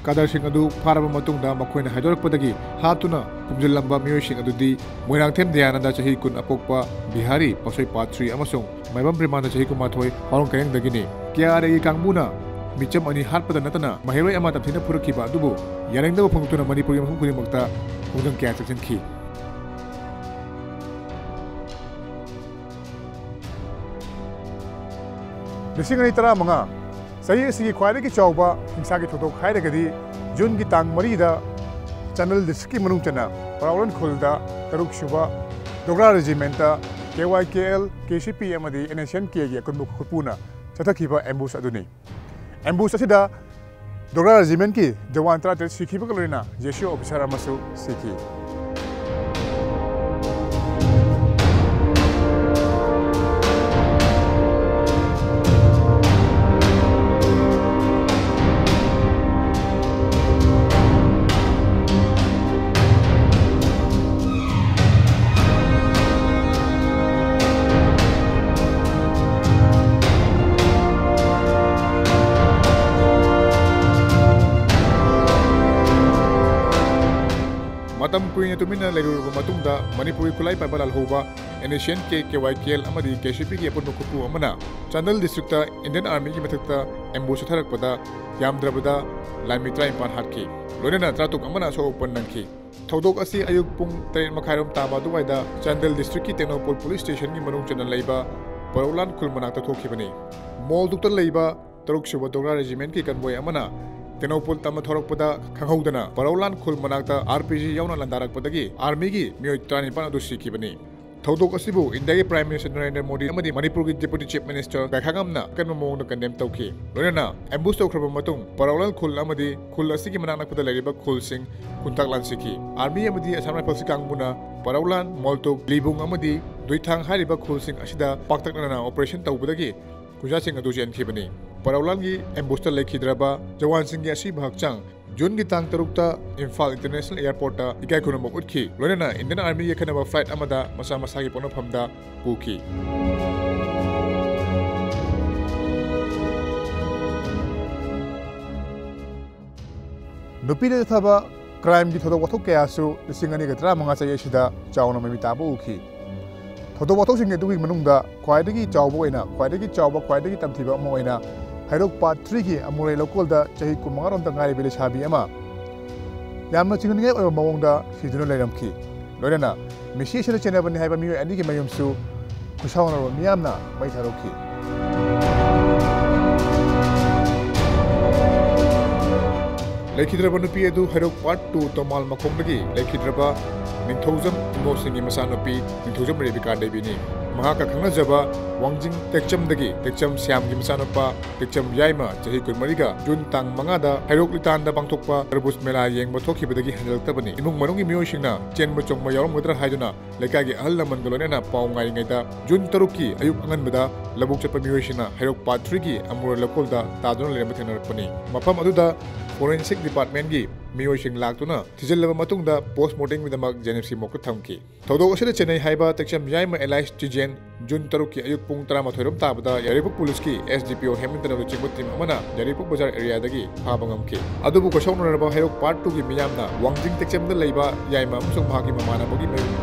ꯀꯗꯔꯁꯤꯡ ꯑꯗꯨ ꯐꯥꯔꯕ ꯃꯇꯨꯡꯗ ꯃꯈꯣꯏꯅ ꯍꯥꯏꯗꯣꯔꯛꯄꯗꯒꯤ ꯍꯥꯠꯇꯨꯅ ꯄꯨꯝꯖꯤꯜꯂꯝꯕ ꯃꯤꯑꯣꯏꯁꯤꯡ ꯑꯗꯨꯗꯤ ꯃꯣꯏꯔꯥꯡꯊꯦꯝ ꯗꯌꯥꯅꯟꯗ ꯆꯍꯤ 10 ꯑꯄꯣꯛꯄ ꯕꯤꯍꯥꯔꯤ ꯄꯥꯁꯣꯏ ꯄꯥꯠꯊ꯭ꯔꯤ ꯑꯃꯁꯨꯡ ꯃꯥꯏꯕꯝ ꯄ꯭ꯔꯤꯃꯥꯟꯗ ꯆꯍꯤ 12 ꯍꯥꯎꯔꯣꯡ ꯀꯩꯔꯦꯡꯗꯒꯤꯅꯤ꯫ KRAꯒꯤ ꯀꯥꯡꯕꯨꯅ ꯃꯤꯆꯝ ꯑꯅꯤ ꯍꯥꯠꯄꯗ ꯅꯠꯇꯅ ꯃꯍꯩꯔꯣꯏ ꯑꯃ ꯇꯝꯊꯤꯅ ꯐꯨꯔꯛꯈꯤꯕ ꯑꯗꯨꯕꯨ ꯌꯥꯅꯤꯡꯗꯕ ꯐꯣꯡꯗꯣꯛꯇꯨꯅ ꯃꯅꯤꯄꯨꯔꯒꯤ ꯃꯐꯝ ꯈꯨꯗꯤꯡꯃꯛꯇ ꯈꯣꯡꯖꯪ ꯀꯌꯥ ꯆꯠꯁꯤꯟꯈꯤ꯫ ꯂꯤꯁꯤꯡ 2015 ꯆꯍꯤ ꯑꯁꯤꯒꯤ ꯈ꯭ꯋꯥꯏꯗꯒꯤ ꯆꯥꯎꯕ ꯍꯤꯡꯁꯥꯒꯤ ꯊꯧꯗꯣꯛ ꯍꯥꯏꯔꯒꯗꯤ ꯖꯨꯟꯒꯤ ꯇꯥꯡ 4ꯗ ꯆꯥꯟꯗꯦꯜ ꯗꯤꯁꯇ꯭ꯔꯤꯛꯀꯤ ꯃꯅꯨꯡ ꯆꯟꯅ ꯄꯔꯥꯎꯂꯥꯟ ꯈꯨꯜꯗ 6ꯁꯨꯕ ꯗꯣꯒ꯭ꯔꯥ ꯔꯦꯖꯤꯃꯦꯟꯇ KYKL, KCP ꯑꯃꯗꯤ NSNKꯒꯤ ꯑꯀꯟꯕ ꯈꯨꯠꯄꯨꯅ ꯆꯠꯊꯈꯤꯕ ꯑꯦꯝꯕꯨꯁ ꯑꯗꯨꯅꯤ꯫ ꯑꯦꯝꯕꯨꯁ ꯑꯁꯤꯗ ꯗꯣꯒ꯭ꯔꯥ ꯔꯦꯖꯤꯃꯦꯟꯠꯀꯤ ꯖꯋꯥꯟ 13 ꯁꯤꯈꯤꯕꯒ ꯂꯣꯏꯅꯅ JSO ꯑꯣꯐꯤꯁꯥꯔ ꯑꯃꯁꯨ ꯁꯤꯈꯤ꯫ ꯃꯇꯝ ꯀꯨꯏꯅ ꯇꯨꯃꯤꯟꯅ ꯂꯩꯔꯨꯔꯕ ꯃꯇꯨꯡꯗ ꯃꯅꯤꯄꯨꯔꯤ ꯈꯨꯠꯂꯥꯏ ꯄꯥꯏꯕ ꯂꯥꯜꯍꯧꯕ NSNK, KYKL ꯑꯃꯗꯤ KCPꯒꯤ ꯑꯄꯨꯟꯕ ꯈꯨꯠꯄꯨ ꯑꯃꯅ ꯆꯥꯟꯗꯦꯜ ꯗꯤꯁꯇ꯭ꯔꯤꯛꯇ ꯏꯟꯗꯤꯌꯟ ꯑꯥꯔꯃꯤꯒꯤ ꯃꯊꯛꯇ ꯑꯦꯝꯕꯨꯁ ꯆꯠꯊꯔꯛꯄꯗ ꯌꯥꯝꯗ꯭ꯔꯕꯗ ꯂꯥꯟꯃꯤ 19 ꯍꯥꯠꯈꯤ, ꯂꯣꯏꯅꯅ 13 ꯑꯃꯅ ꯑꯁꯣꯛ-ꯑꯄꯟ ꯅꯪꯈꯤ꯫ ꯊꯧꯗꯣꯛ ꯑꯁꯤ ꯑꯌꯨꯛ ꯄꯨꯡ 7:30 ꯇꯥꯕ ꯑꯗꯨꯋꯥꯏꯗ ꯆꯥꯟꯗꯦꯜ ꯗꯤꯁꯇ꯭ꯔꯤꯛꯀꯤ ꯇꯦꯛꯅꯧꯄꯜ ꯄꯨꯂꯤꯁ ꯁ꯭ꯇꯦꯁꯟꯒꯤ ꯃꯅꯨꯡ ꯆꯟꯅ ꯂꯩꯕ ꯄꯔꯧꯂꯥꯟ ꯈꯨꯜ ꯃꯅꯥꯛꯇ ꯊꯣꯛꯈꯤꯕꯅꯤ꯫ ꯃꯣꯜꯗꯨꯛꯇ ꯂꯩꯕ 6ꯁꯨꯕ ꯗꯣꯒ꯭ꯔꯥ ꯔꯦꯖꯤꯃꯦꯟꯠꯀꯤ ꯀꯟꯚꯣꯏ ꯑꯃꯅ ꯇꯦꯛꯅꯧꯄꯜ ꯇꯝꯅ ꯊꯧꯔꯛꯄꯗ ꯈꯪꯍꯧꯗꯅ ꯄꯔꯧꯂꯥꯟ ꯈꯨꯜ ꯃꯅꯥꯛꯇ RPG ꯌꯥꯎꯅ ꯂꯥꯟꯗꯥꯔꯛꯄꯗꯒꯤ ꯑꯥꯔꯃꯤꯒꯤ ꯃꯤꯑꯣꯏ 19 ꯑꯗꯨ ꯁꯤꯈꯤꯕꯅꯤ꯫ ꯊꯧꯗꯣꯛ ꯑꯁꯤꯕꯨ ꯏꯟꯗꯤयाꯒꯤ ꯄ꯭ꯔꯥꯏꯝ ꯃꯤꯅꯤꯁꯇꯔ ꯅꯔꯦꯟꯗ꯭ꯔ ꯃꯣꯗꯤ ꯑꯃꯗꯤ ꯃꯅꯤꯄꯨꯔꯒꯤ ꯗꯤꯄꯨꯇꯤ ꯆꯤꯐ ꯃꯤꯅꯤꯁꯇꯔ ꯒꯥꯏꯈꯥꯉꯝꯅ ꯑꯀꯟꯕ ꯃꯑꯣꯡꯗ ꯀꯟꯗꯦꯝ ꯇꯧꯈꯤ꯫ ꯂꯣꯏꯅꯅ ꯑꯦꯝꯕꯨꯁ ꯇꯧꯈ꯭ꯔꯕ ꯃꯇꯨꯡ ꯄꯔꯧꯂꯥꯟ ꯈꯨꯜ ꯑꯃꯗꯤ ꯈꯨꯜ ꯑꯁꯤꯒꯤ ꯃꯅꯥꯛ ꯅꯛꯄꯗ ꯂꯩꯔꯤꯕ ꯈꯨꯜꯁꯤꯡ ꯈꯨꯟꯇꯥꯛ ꯂꯥꯟꯁꯤꯈꯤ꯫ ꯑꯥꯔꯃꯤ ꯑꯃꯗꯤ ꯑꯁꯥꯝ ꯔꯥꯏꯐꯜꯁꯤ ꯀꯥꯡꯕꯨꯅ ꯄꯔꯧꯂꯥꯟ, ꯃꯣꯜꯇꯨꯛ, ꯂꯤꯕꯨꯡ ꯑꯃꯗꯤ ꯗꯨꯏꯊꯥꯡ ꯍꯥꯏꯔꯤꯕ ꯈꯨꯜꯁꯤꯡ ꯑꯁꯤꯗ ꯄꯥꯛꯇꯛꯅꯅ ꯑꯣꯄꯔꯦꯁꯟ ꯇꯧꯕꯗꯒꯤ ꯈꯨꯟꯖꯥꯁꯤꯡ ꯑꯗꯨ ꯆꯦꯟꯈꯤꯕꯅꯤ꯫ ꯄꯔꯧꯂꯥꯟꯒꯤ ꯑꯦꯝꯕꯨꯁꯇ ꯂꯩꯈꯤꯗ꯭ꯔꯕ ꯖꯋꯥꯟꯁꯤꯡꯒꯤ ꯑꯁꯤꯕ ꯍꯛꯆꯥꯡ ꯖꯨꯟꯒꯤ ꯇꯥꯡ 6ꯇ ꯏꯝꯐꯥꯜ ꯏꯟꯇꯔꯅꯦꯁꯅꯦल एयरपोर्ट इकाई खुनमक उठखी, लोनना इंडियन आर्मी की खनब फ्लाइट अमदा मसा मसागी पोनफमदा पुखी। नुपीदे थबा क्राइम की थोदोक वथोक कयासु 2015 चही असिदा चावना ममि ताबा उखी। थोदोक वथोकसिंग अदुगि मनुंगदा ख्वाइदगी चावबा ओइना ख्वाइदगी तमथिबा अमा ओइना हैरोक पार्ट 3 की अमुरे लोकलदा चही 15 रोम तंगाई बेले छाबी अमा यामना चिंगनिगे ओइबा मवोंगदा सिदुना लेरमखी। लोइना मिसी सिना चेनाबनि हाइबा मियो अनिगी मयुमसु खुसावनरो मियामना मै थारोखी। लेखिद्रबा नुपी अदु हैरोक पार्ट 2 तोमाल मखोंदगी लेखिद्रबा निंथौजम इमोसिंगी मसानुपी निंथौजम रेबिका देबीनी। महाका खंगजबा वांजिंग टेक्चमदगी टेक्चम श्यामगी मसानुपा टेक्चम याइमा चही 14गा जून तांग 5दा हैरोक लितानदा पांगथोकपा तरबुज मेला येंगबा थोखिबदगी हंजलतबनी। इमुंग मनुंगी मियोइसिंगना चेनबा चोंगबा यावरमगदरा हाइदुना लेकागी अहल लमनगा लोनेना पाउ ngaringayda जून 6 की अयुक अंगनबदा लबुक चपा मियोइसिंगना हैरोक पार्ट 3 की अमुर लोकलदा तादुना लेरम थेनरपनी। मफम अदुदा फोरेंसिक डिपार्टमेंट की मियोइसिंग लाक्तुना थिजलबा मतुंगदा postmortem विदमक जेनेफसी mock थमकी। थौदोक असिदा Chennai हाइबा टेक्चम Yaima alias टिजेन जून 6 की अयुक पुंग 13 रोम ताबदा यारिपुक पुलिस की SDPO हेमिल्टन लुचिंग टीम अमना यारिपुक बाजार एरियादगी फाबा ngamki। अदुबु कोसौनरबा हैरोक पार्ट 2 की मियामना वांजिंग टेक्चमदा लैबा याइमा अमसुंग मागी ममानबगी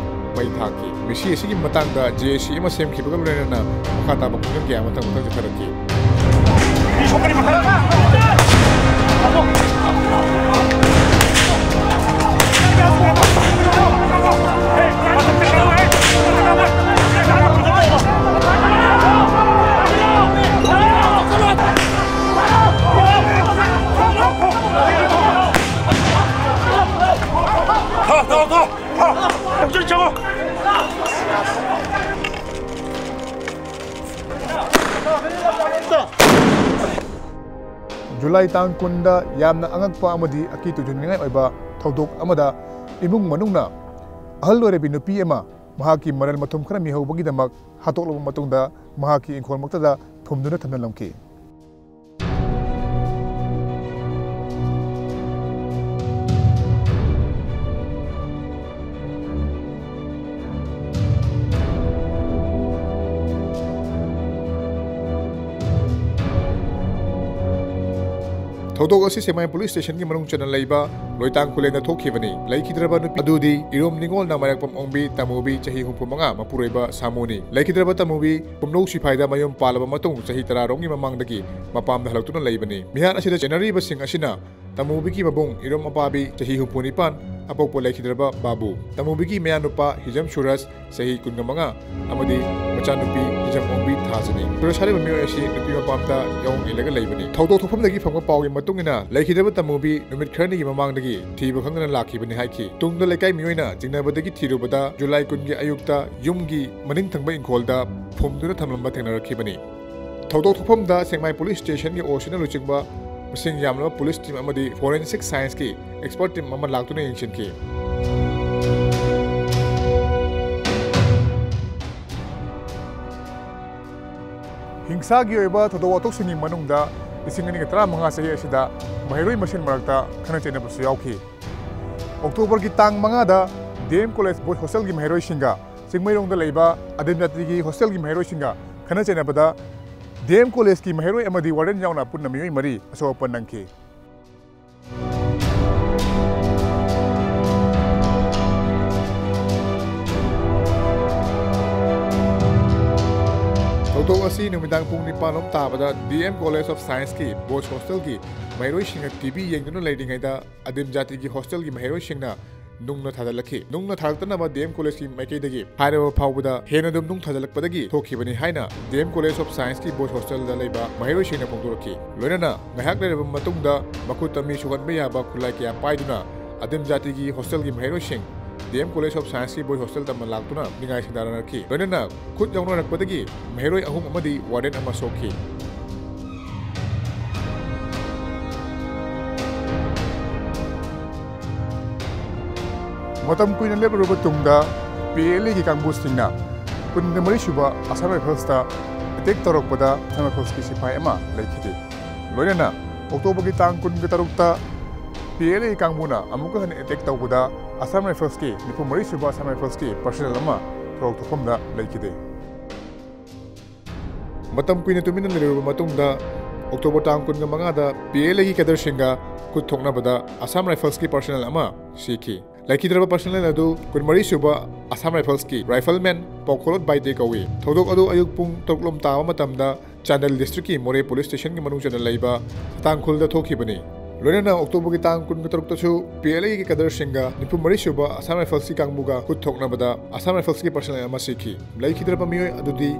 मै थाकी। मिसी असिगी मतंगदा JC अमा सेमखिबगा लोइनना मखा ताबा खुंजंग क्या मतंग जथरकी। जुलाई तांग 10दा यामना अंगकपा अमदी अकी तुजुनिंगाई ओइबा थौदोक अमदा इमुंग मनुंगना अहल लोरेबि नुपी अमा महाकी मरल मथुम खरा मिहौबगिदमक हातोकलबा मतुंगदा महाकी इंखोल मक्तदा फुमदुना थमनलमकी। ꯊꯧꯗꯣꯛ ꯑꯁꯤ ꯁꯦꯛꯃꯥꯏ ꯄꯨꯂꯤꯁ ꯁ꯭ꯇꯦꯁꯟꯒꯤ ꯃꯅꯨꯡ ꯆꯟꯅ ꯂꯩꯕ ꯂꯣꯏꯇꯥꯡ ꯈꯨꯂꯦꯟꯗ ꯊꯣꯛꯈꯤꯕꯅꯤ꯫ ꯂꯩꯈꯤꯗ꯭ꯔꯕ ꯅꯨꯄꯤ ꯑꯗꯨꯗꯤ ꯏꯔꯣꯝ ꯅꯤꯡꯉꯣꯜꯅ ꯃꯥꯏꯔꯥꯛꯄꯝ ꯑꯣꯡꯕꯤ ꯇꯃꯨꯕꯤ ꯆꯍꯤ 65 ꯃꯄꯨꯔꯣꯏꯕ ꯁꯥꯃꯨꯅꯤ꯫ ꯂꯩꯈꯤꯗ꯭ꯔꯕ ꯇꯃꯨꯕꯤ ꯄꯨꯝꯅꯧ ꯁꯤꯐꯥꯏꯗ ꯃꯌꯨꯝ ꯄꯥꯜꯂꯕ ꯃꯇꯨꯡ ꯆꯍꯤ 10 ꯔꯣꯝꯒꯤ ꯃꯃꯥꯡꯗꯒꯤ ꯃꯄꯥꯝꯗ ꯍꯜꯂꯛꯇꯨꯅ ꯂꯩꯕꯅꯤ꯫ ꯃꯤꯍꯥꯠ ꯑꯁꯤꯗ ꯆꯦꯟꯅꯔꯤꯕꯁꯤꯡ ꯑꯁꯤꯅ ꯇꯃꯨꯕꯤꯒꯤ ꯃꯕꯨꯡ ꯏꯔꯣꯝ ꯑꯄꯥꯕꯤ ꯆꯍꯤ 69, ꯑꯄꯣꯛꯄ ꯂꯩꯈꯤꯗ꯭ꯔꯕ ꯕꯥꯕꯨ, ꯇꯃꯨꯕꯤꯒꯤ ꯃꯌꯥꯅꯨꯄꯥ ꯍꯤꯖꯝ ꯁꯨꯔꯖ ꯆꯍꯤ 15 ꯑꯃꯗꯤ ꯃꯆꯥꯅꯨꯄꯤ ꯍꯤꯖꯝ ꯑꯣꯡꯕꯤ ꯊꯥꯖꯅꯤ꯫ ꯁꯨꯔꯖ ꯍꯥꯏꯔꯤꯕ ꯃꯤꯑꯣꯏ ꯑꯁꯤ ꯅꯨꯄꯤ ꯃꯄꯥꯝꯗ ꯌꯥꯎꯪ ꯏꯜꯂꯒ ꯂꯩꯕꯅꯤ꯫ ꯊꯧꯗꯣꯛ ꯊꯣꯛꯐꯝꯗꯒꯤ ꯐꯪꯕ ꯄꯥꯎꯒꯤ ꯃꯇꯨꯡ ꯏꯟꯅ ꯂꯩꯈꯤꯗ꯭ꯔꯕ ꯇꯃꯨꯕꯤ ꯅꯨꯃꯤꯠ ꯈꯔꯅꯤꯒꯤ ꯃꯃꯥꯡꯗꯒꯤ ꯊꯤꯕ ꯈꯪꯗꯅ ꯂꯥꯛꯈꯤꯕꯅꯤ ꯍꯥꯏꯈꯤ꯫ ꯇꯨꯡꯗ ꯂꯩꯀꯥꯏ ꯃꯤꯑꯣꯏꯅ ꯆꯤꯡꯅꯕꯗꯒꯤ ꯊꯤꯔꯨꯕꯗ ꯖꯨꯂꯥꯏ 10ꯒꯤ ꯑꯌꯨꯛꯇ ꯌꯨꯝꯒꯤ ꯃꯅꯤꯡ ꯊꯪꯕ ꯏꯪꯈꯣꯜꯗ ꯐꯨꯝꯗꯨꯅ ꯊꯝꯂꯝꯕ ꯊꯦꯡꯅꯔꯛꯈꯤꯕꯅꯤ꯫ ꯊꯧꯗꯣꯛ ꯊꯣꯛꯐꯝꯗ ꯁꯦꯛꯃꯥꯏ ꯄꯨꯂꯤꯁ ꯁ꯭ꯇꯦꯁꯟꯒꯤ ꯑꯣꯁꯤꯅ ꯂꯨꯆꯤꯡꯕ ꯃꯁꯤꯡ ꯌꯥꯝꯂꯕ ꯄꯨꯂꯤꯁ ꯇꯤꯝ ꯑꯃꯗꯤ ꯐꯣꯔꯦꯟꯁꯤꯛ ꯁꯥꯏꯟꯁꯀꯤ ꯑꯦꯛꯁꯄꯔꯠ ꯇꯤꯝ ꯑꯃ ꯂꯥꯛꯇꯨꯅ ꯌꯦꯡꯁꯤꯟꯈꯤ꯫ ꯍꯤꯡꯁꯥꯒꯤ ꯑꯣꯏꯕ ꯊꯧꯗꯣꯛ ꯋꯥꯊꯣꯛꯁꯤꯡꯒꯤ ꯃꯅꯨꯡꯗ 2015 ꯆꯍꯤ ꯑꯁꯤꯗ ꯃꯍꯩꯔꯣꯏ ꯃꯁꯦꯟ ꯃꯔꯛꯇ ꯈꯠꯅ ꯆꯩꯅꯕꯁꯨ ꯌꯥꯎꯈꯤ꯫ ꯑꯣꯛꯇꯣꯕꯔꯒꯤ ꯇꯥꯡ 5ꯗ ꯗꯤꯑꯦꯝ ꯀꯣꯂꯦꯖ ꯕꯣꯏꯁ ꯍꯣꯁꯇꯦꯜꯒꯤ ꯃꯍꯩꯔꯣꯏꯁꯤꯡꯒ ꯆꯤꯡꯃꯩꯔꯣꯡꯗ ꯂꯩꯕ ꯑꯗꯤꯝ ꯖꯥꯇꯤꯒꯤ ꯍꯣꯁꯇꯦꯜꯒꯤ ꯃꯍꯩꯔꯣꯏꯁꯤꯡꯒ ꯈꯠꯅ ꯆꯩꯅꯕꯗ ꯗꯤꯑꯦꯝ ꯀꯣꯂꯦꯖꯀꯤ ꯃꯍꯩꯔꯣꯏ ꯑꯃꯗꯤ ꯋꯥꯔꯗꯦꯟ ꯌꯥꯎꯅ ꯄꯨꯟꯅ ꯃꯤꯑꯣꯏ 3 ꯑꯁꯣꯛ ꯑꯄꯟ ꯅꯪꯈꯤ꯫ ꯊꯧꯗꯣꯛ ꯑꯁꯤ ꯅꯨꯃꯤꯗꯥꯡ ꯄꯨꯡ 9 ꯇꯥꯕꯗ ꯗꯤꯑꯦꯝ ꯀꯣꯂꯦꯖ ꯑꯣꯐ ꯁꯥꯏꯟꯁꯀꯤ ꯕꯣꯏꯁ ꯍꯣꯁꯇꯦꯜꯒꯤ ꯃꯍꯩꯔꯣꯏꯁꯤꯡꯅ ꯇꯤꯚꯤ ꯌꯦꯡꯗꯨꯅ ꯂꯩꯔꯤꯉꯩꯗ ꯑꯗꯤꯝ ꯖꯥꯇꯤꯒꯤ ꯍꯣꯁꯇꯦꯜꯒꯤ ꯃꯍꯩꯔꯣꯏꯁꯤꯡꯅ ꯅꯨꯡꯅ ꯊꯥꯖꯤꯜꯂꯛꯈꯤ꯫ ꯅꯨꯡꯅ ꯊꯥꯔꯛꯇꯅꯕ ꯗꯤꯑꯦꯝ ꯀꯣꯂꯦꯖꯀꯤ ꯃꯥꯏꯀꯩꯗꯒꯤ ꯍꯥꯏꯔꯕ ꯐꯥꯎꯕꯗ ꯍꯦꯟꯅ ꯑꯗꯨꯝ ꯅꯨꯡ ꯊꯥꯖꯤꯜꯂꯛꯄꯗꯒꯤ ꯊꯣꯛꯈꯤꯕꯅꯤ ꯍꯥꯏꯅ ꯗꯤꯑꯦꯝ ꯀꯣꯂꯦꯖ ꯑꯣꯐ ꯁꯥꯏꯟꯁꯀꯤ ꯕꯣꯏꯁ ꯍꯣꯁꯇꯦꯜꯗ ꯂꯩꯕ ꯃꯍꯩꯔꯣꯏꯁꯤꯡꯅ ꯐꯣꯡꯗꯣꯔꯛꯈꯤ꯫ ꯂꯣꯏꯅꯅ ꯉꯥꯏꯍꯥꯛ ꯂꯩꯔꯕ ꯃꯇꯨꯡꯗ ꯃꯈꯨꯠꯇ ꯃꯤ ꯁꯣꯛꯍꯟꯕ ꯌꯥꯕ ꯈꯨꯠꯂꯥꯏ ꯀꯌꯥ ꯄꯥꯏꯗꯨꯅ ꯑꯗꯤꯝ ꯖꯥꯇꯤꯒꯤ ꯍꯣꯁꯇꯦꯜꯒꯤ ꯃꯍꯩꯔꯣꯏꯁꯤꯡ ꯗꯤꯑꯦꯝ ꯀꯣꯂꯦꯖ ꯑꯣꯐ ꯁꯥꯏꯟꯁꯀꯤ ꯕꯣꯏꯁ ꯍꯣꯁꯇꯦꯜꯗ ꯑꯃ ꯂꯥꯛꯇꯨꯅ ꯅꯤꯡꯉꯥꯏ ꯁꯪꯗꯥꯅꯔꯛꯈꯤ꯫ ꯂꯣꯏꯅꯅ ꯈꯨꯠ ꯌꯥꯎꯅꯔꯛꯄꯗꯒꯤ ꯃꯍꯩꯔꯣꯏ 3 ꯑꯃꯗꯤ ꯋꯥꯔꯗꯦꯟ ꯑꯃ ꯁꯣꯛꯈꯤ꯫ ꯃꯇꯝ ꯀꯨꯏꯅ ꯂꯦꯞꯂꯨꯔꯕ ꯇꯨꯡꯗ PLAꯒꯤ ꯀꯥꯡꯕꯨꯁꯤꯡꯅ 24ꯁꯨꯕ ꯑꯁꯥꯝ ꯔꯥꯏꯐꯜꯁꯇ ꯑꯦꯇꯦꯛ ꯇꯧꯔꯛꯄꯗ ꯑꯁꯥꯝ ꯔꯥꯏꯐꯜꯁꯀꯤ ꯁꯤꯐꯥꯏ ꯑꯃ ꯂꯩꯈꯤꯗꯦ꯫ ꯂꯣꯏꯅꯅ ꯑꯣꯛꯇꯣꯕꯔꯒꯤ ꯇꯥꯡ 26ꯇ PLAꯒꯤ ꯀꯥꯡꯕꯨꯅ ꯑꯃꯨꯛꯀ ꯍꯟꯅ ꯑꯦꯇꯦꯛ ꯇꯧꯕꯗ ꯑꯁꯥꯝ ꯔꯥꯏꯐꯜꯁꯀꯤ 34ꯁꯨꯕ ꯑꯁꯥꯝ ꯔꯥꯏꯐꯜꯁꯀꯤ ꯄꯔꯁꯣꯅꯦꯜ ꯑꯃ ꯊꯧꯗꯣꯛ ꯊꯣꯛꯐꯝꯗ ꯂꯩꯈꯤꯗꯦ꯫ ꯃꯇꯝ ꯀꯨꯏꯅ ꯇꯨꯃꯤꯟꯅ ꯂꯩꯔꯨꯔꯕ ꯃꯇꯨꯡꯗ ꯑꯣꯛꯇꯣꯕꯔ ꯇꯥꯡ 15ꯗ PLAꯒꯤ ꯀꯦꯗꯔꯁꯤꯡꯒ ꯈꯨꯠ ꯊꯣꯛꯅꯕꯗ ꯑꯁꯥꯝ ꯔꯥꯏꯐꯜꯁꯀꯤ ꯄꯔꯁꯣꯅꯦꯜ ꯑꯃ ꯁꯤꯈꯤ꯫ ꯂꯩꯈꯤꯗ꯭ꯔꯕ ꯄꯔꯁꯣꯅꯦꯜ ꯑꯗꯨ 24ꯁꯨꯕ ꯑꯁꯥꯝ ꯔꯥꯏꯐꯜꯁꯀꯤ ꯔꯥꯏꯐꯜꯃꯦꯟ ꯄꯥꯎꯈꯣꯜꯂꯣꯠ ꯕꯥꯏꯗꯦ ꯀꯧꯏ꯫ ꯊꯧꯗꯣꯛ ꯑꯗꯨ ꯑꯌꯨꯛ ꯄꯨꯡ 6 ꯇꯥꯕ ꯃꯇꯝꯗ ꯆꯥꯟꯗꯦꯜ ꯗꯤꯁꯇ꯭ꯔꯤꯛꯀꯤ ꯃꯣꯔꯦ ꯄꯨꯂꯤꯁ ꯁ꯭ꯇꯦꯁꯟꯒꯤ ꯃꯅꯨꯡ ꯆꯟꯅ ꯂꯩꯕ ꯇꯥꯡꯈꯨꯜꯗ ꯊꯣꯛꯈꯤꯕꯅꯤ꯫ ꯂꯣꯏꯅꯅ ꯑꯣꯛꯇꯣꯕꯔꯒꯤ ꯇꯥꯡ 16ꯇꯁꯨ PLAꯒꯤ ꯀꯦꯗꯔꯁꯤꯡꯒ 34ꯁꯨꯕ ꯑꯁꯥꯝ ꯔꯥꯏꯐꯜꯁꯀꯤ ꯀꯥꯡꯕꯨꯒ ꯈꯨꯠ ꯊꯣꯛꯅꯕꯗ ꯑꯁꯥꯝ ꯔꯥꯏꯐꯜꯁꯀꯤ ꯄꯔꯁꯣꯅꯦꯜ ꯑꯃ ꯁꯤꯈꯤ꯫ ꯂꯩꯈꯤꯗ꯭ꯔꯕ ꯃꯤꯑꯣꯏ ꯑꯗꯨꯗꯤ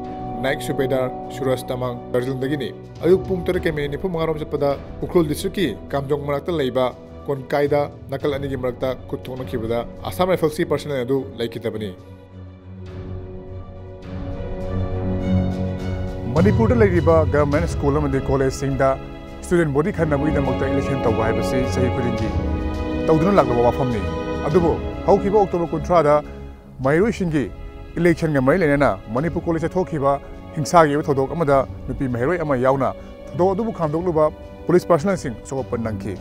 ꯅꯥꯏꯛ ꯁꯨꯕꯦꯗꯥꯔ ꯁꯨꯔꯖ ꯇꯃꯥꯡ ꯗꯥꯔꯖꯤꯂꯤꯡꯗꯒꯤꯅꯤ꯫ ꯑꯌꯨꯛ ꯄꯨꯡ 9:45 ꯔꯣꯝ ꯆꯠꯄꯗ ꯎꯈ꯭ꯔꯨꯜ ꯗꯤꯁꯇ꯭ꯔꯤꯛꯀꯤ ꯀꯥꯝꯖꯣꯡ ꯃꯅꯥꯛꯇ ꯂꯩꯕ ꯀꯣꯟꯀꯥꯏꯗ ꯅꯥꯀꯜ ꯑꯅꯤꯒꯤ ꯃꯔꯛꯇ ꯈꯨꯠ ꯊꯣꯛꯅꯈꯤꯕꯗ ꯑꯁꯥꯝ ꯔꯥꯏꯐꯜꯁꯀꯤ ꯄꯔꯁꯣꯅꯦꯜ ꯑꯗꯨ ꯂꯩꯈꯤꯗꯕꯅꯤ꯫ ꯃꯅꯤꯄꯨꯔꯗ ꯂꯩꯔꯤꯕ ꯒꯚꯔꯟꯃꯦꯟꯠ ꯁ꯭ꯀꯨꯜ ꯑꯃꯗꯤ ꯀꯣꯂꯦꯖꯁꯤꯡꯗ ꯁ꯭ꯇꯨꯗꯦꯟꯠ ꯕꯣꯗꯤ ꯈꯟꯅꯕꯒꯤꯗꯃꯛꯇ ꯏꯂꯦꯛꯁꯟ ꯇꯧꯕ ꯍꯥꯏꯕꯁꯤ ꯆꯍꯤ ꯈꯨꯗꯤꯡꯒꯤ ꯇꯧꯗꯨꯅ ꯂꯥꯛꯂꯕ ꯋꯥꯐꯝꯅꯤ꯫ ꯑꯗꯨꯕꯨ ꯍꯧꯈꯤꯕ ꯑꯣꯛꯇꯣꯕꯔ 30ꯗ ꯃꯍꯩꯔꯣꯏꯁꯤꯡꯒꯤ ꯏꯂꯦꯛꯁꯟꯒ ꯃꯔꯤ ꯂꯩꯅꯅ ꯃꯅꯤꯄꯨꯔ ꯀꯣꯂꯦꯖꯇ ꯊꯣꯛꯈꯤꯕ ꯍꯤꯡꯁꯥꯒꯤ ꯑꯣꯏꯕ ꯊꯧꯗꯣꯛ ꯑꯃꯗ ꯅꯨꯄꯤ ꯃꯍꯩꯔꯣꯏ ꯑꯃ ꯌꯥꯎꯅ ꯊꯧꯗꯣꯛ ꯑꯗꯨꯕꯨ ꯈꯥꯝꯗꯣꯛꯂꯨꯕ ꯄꯨꯂꯤꯁ ꯄꯔꯁꯣꯅꯦꯜꯁꯤꯡ ꯑꯁꯣꯛ ꯑꯄꯟ ꯅꯪꯈꯤ꯫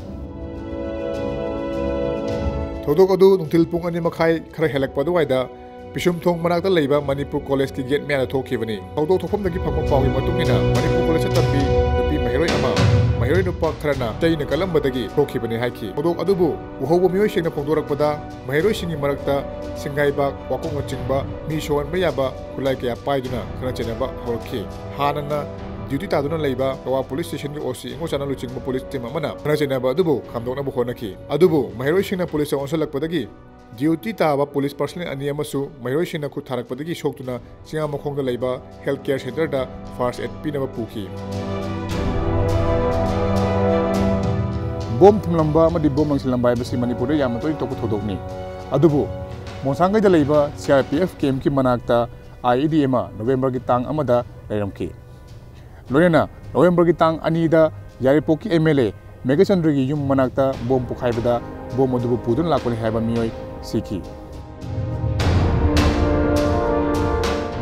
ꯊꯧꯗꯣꯛ ꯑꯗꯨ ꯅꯨꯡꯊꯤꯜ ꯄꯨꯡ 2:30 ꯈꯔ ꯍꯦꯜꯂꯛꯄ ꯑꯗꯨꯋꯥꯏꯗ ꯄꯤꯁꯨꯝꯊꯣꯡ ꯃꯅꯥꯛꯇ ꯂꯩꯕ ꯃꯅꯤꯄꯨꯔ ꯀꯣꯂꯦꯖꯀꯤ ꯒꯦꯠ ꯃꯌꯥꯗ ꯊꯣꯛꯈꯤꯕꯅꯤ꯫ ꯊꯧꯗꯣꯛ ꯊꯣꯛꯐꯝꯗꯒꯤ ꯐꯪꯕ ꯄꯥꯎꯒꯤ ꯃꯇꯨꯡ ꯏꯟꯅ ꯃꯅꯤꯄꯨꯔ ꯀꯣꯂꯦꯖꯇ ꯇꯝꯕꯤ ꯅꯨꯄꯤ ꯃꯍꯩꯔꯣꯏ ꯑꯃ ꯃꯍꯩꯔꯣꯏ ꯅꯨꯄꯥ ꯈꯔꯅ ꯆꯩꯅ ꯀꯜꯂꯝꯕꯗꯒꯤ ꯊꯣꯛꯈꯤꯕꯅꯤ ꯍꯥꯏꯈꯤ꯫ ꯊꯧꯗꯣꯛ ꯑꯗꯨꯕꯨ ꯎꯍꯧꯕ ꯃꯤꯑꯣꯏꯁꯤꯡꯅ ꯐꯣꯡꯗꯣꯔꯛꯄꯗ ꯃꯍꯩꯔꯣꯏꯁꯤꯡꯒꯤ ꯃꯔꯛꯇ ꯁꯤꯡꯒꯥꯏꯕꯥꯛ, ꯋꯥꯀꯣꯛꯅꯆꯤꯡꯕ ꯃꯤ ꯁꯣꯛꯍꯟꯕ ꯌꯥꯕ ꯈꯨꯠꯂꯥꯏ ꯀꯌꯥ ꯄꯥꯏꯗꯨꯅ ꯈꯠꯅ ꯆꯩꯅꯕ ꯍꯧꯔꯛꯈꯤ꯫ ꯍꯥꯟꯅꯅ ꯗ꯭ꯌꯨꯇꯤ ꯇꯥꯗꯨꯅ ꯂꯩꯕ ꯀꯋꯥ ꯄꯨꯂꯤꯁ ꯁ꯭ꯇꯦꯁꯟꯒꯤ OC ꯏꯉꯣꯆꯥꯅ ꯂꯨꯆꯤꯡꯕ ꯄꯨꯂꯤꯁ ꯇꯤꯝ ꯑꯃꯅ ꯈꯠꯅ ꯆꯩꯅꯕ ꯑꯗꯨꯕꯨ ꯈꯥꯝꯗꯣꯛꯅꯕ ꯍꯣꯠꯅꯈꯤ꯫ ꯑꯗꯨꯕꯨ ꯃꯍꯩꯔꯣꯏꯁꯤꯡꯅ ꯄꯨꯂꯤꯁꯇ ꯑꯣꯟꯁꯤꯜꯂꯛꯄꯗꯒꯤ ꯗ꯭ꯌꯨꯇꯤ ꯇꯥꯕ ꯄꯨꯂꯤꯁ ꯄꯔꯁꯣꯅꯦꯜ 2 ꯑꯃꯁꯨ ꯃꯍꯩꯔꯣꯏꯁꯤꯡꯅ ꯈꯨꯠ ꯊꯥꯔꯛꯄꯗꯒꯤ ꯁꯣꯛꯇꯨꯅ ꯆꯤꯡꯉꯥꯃꯈꯣꯡꯗ ꯂꯩꯕ ꯍꯦꯜꯊ ꯀꯦꯌꯔ ꯁꯦꯟꯇꯔꯗ ꯐꯥꯔꯁꯠ ꯑꯦꯗ ꯄꯤꯅꯕ ꯄꯨꯈꯤ꯫ ꯕꯣꯝ ꯊꯨꯝꯂꯝꯕ ꯑꯃꯗꯤ ꯕꯣꯝ ꯂꯪꯁꯤꯜꯂꯝꯕ ꯍꯥꯏꯕꯁꯤ ꯃꯅꯤꯄꯨꯔꯗ ꯌꯥꯝꯅ ꯇꯣꯏꯅ ꯊꯣꯛꯄ ꯊꯧꯗꯣꯛꯅꯤ꯫ ꯑꯗꯨꯕꯨ ꯃꯣꯟꯁꯥꯡꯒꯩꯗ ꯂꯩꯕ CRPF ꯀꯦꯝꯞꯀꯤ ꯃꯅꯥꯛꯇ IED ꯑꯃ ꯅꯕꯦꯝꯕꯔꯒꯤ ꯇꯥꯡ 1ꯗ ꯂꯩꯔꯝꯈꯤ꯫ ꯂꯣꯏꯅꯅ ꯅꯕꯦꯝꯕꯔꯒꯤ ꯇꯥꯡ 2ꯗ ꯌꯥꯏꯔꯤꯄꯣꯛꯀꯤ MLA ꯃꯦꯘꯆꯟꯗ꯭ꯔꯒꯤ ꯌꯨꯝ ꯃꯅꯥꯛꯇ ꯕꯣꯝ ꯄꯣꯈꯥꯏꯕꯗ ꯕꯣꯝ ꯑꯗꯨꯕꯨ ꯄꯨꯗꯨꯅ ꯂꯥꯛꯄꯅꯤ ꯍꯥꯏꯕ ꯃꯤꯑꯣꯏ ꯁꯤꯈꯤ꯫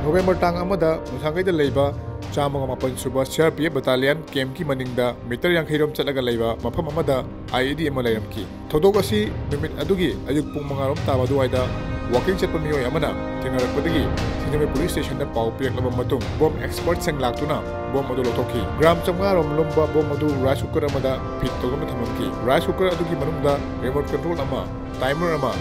ꯅꯕꯦꯝꯕꯔ ꯇꯥꯡ 1ꯗ ꯃꯣꯟꯁꯥꯡꯒꯩꯗ ꯂꯩꯕ 108 suba CRPF battalion camp ki maningda meter yankhairom chalaga laiba mafam amada IED ama lairamki thodok asi numit adugi ayuk pung mangarom taba duwaida walking chatpa miyoi amana thingarakpadagi Siname police station da pau piaklaba matung bomb expert sang laktuna bomb adu lotoki gram chamgarom lomba bomb adu rice cooker amada fit togama thamamki rice cooker adugi manungda remote control ama timer ama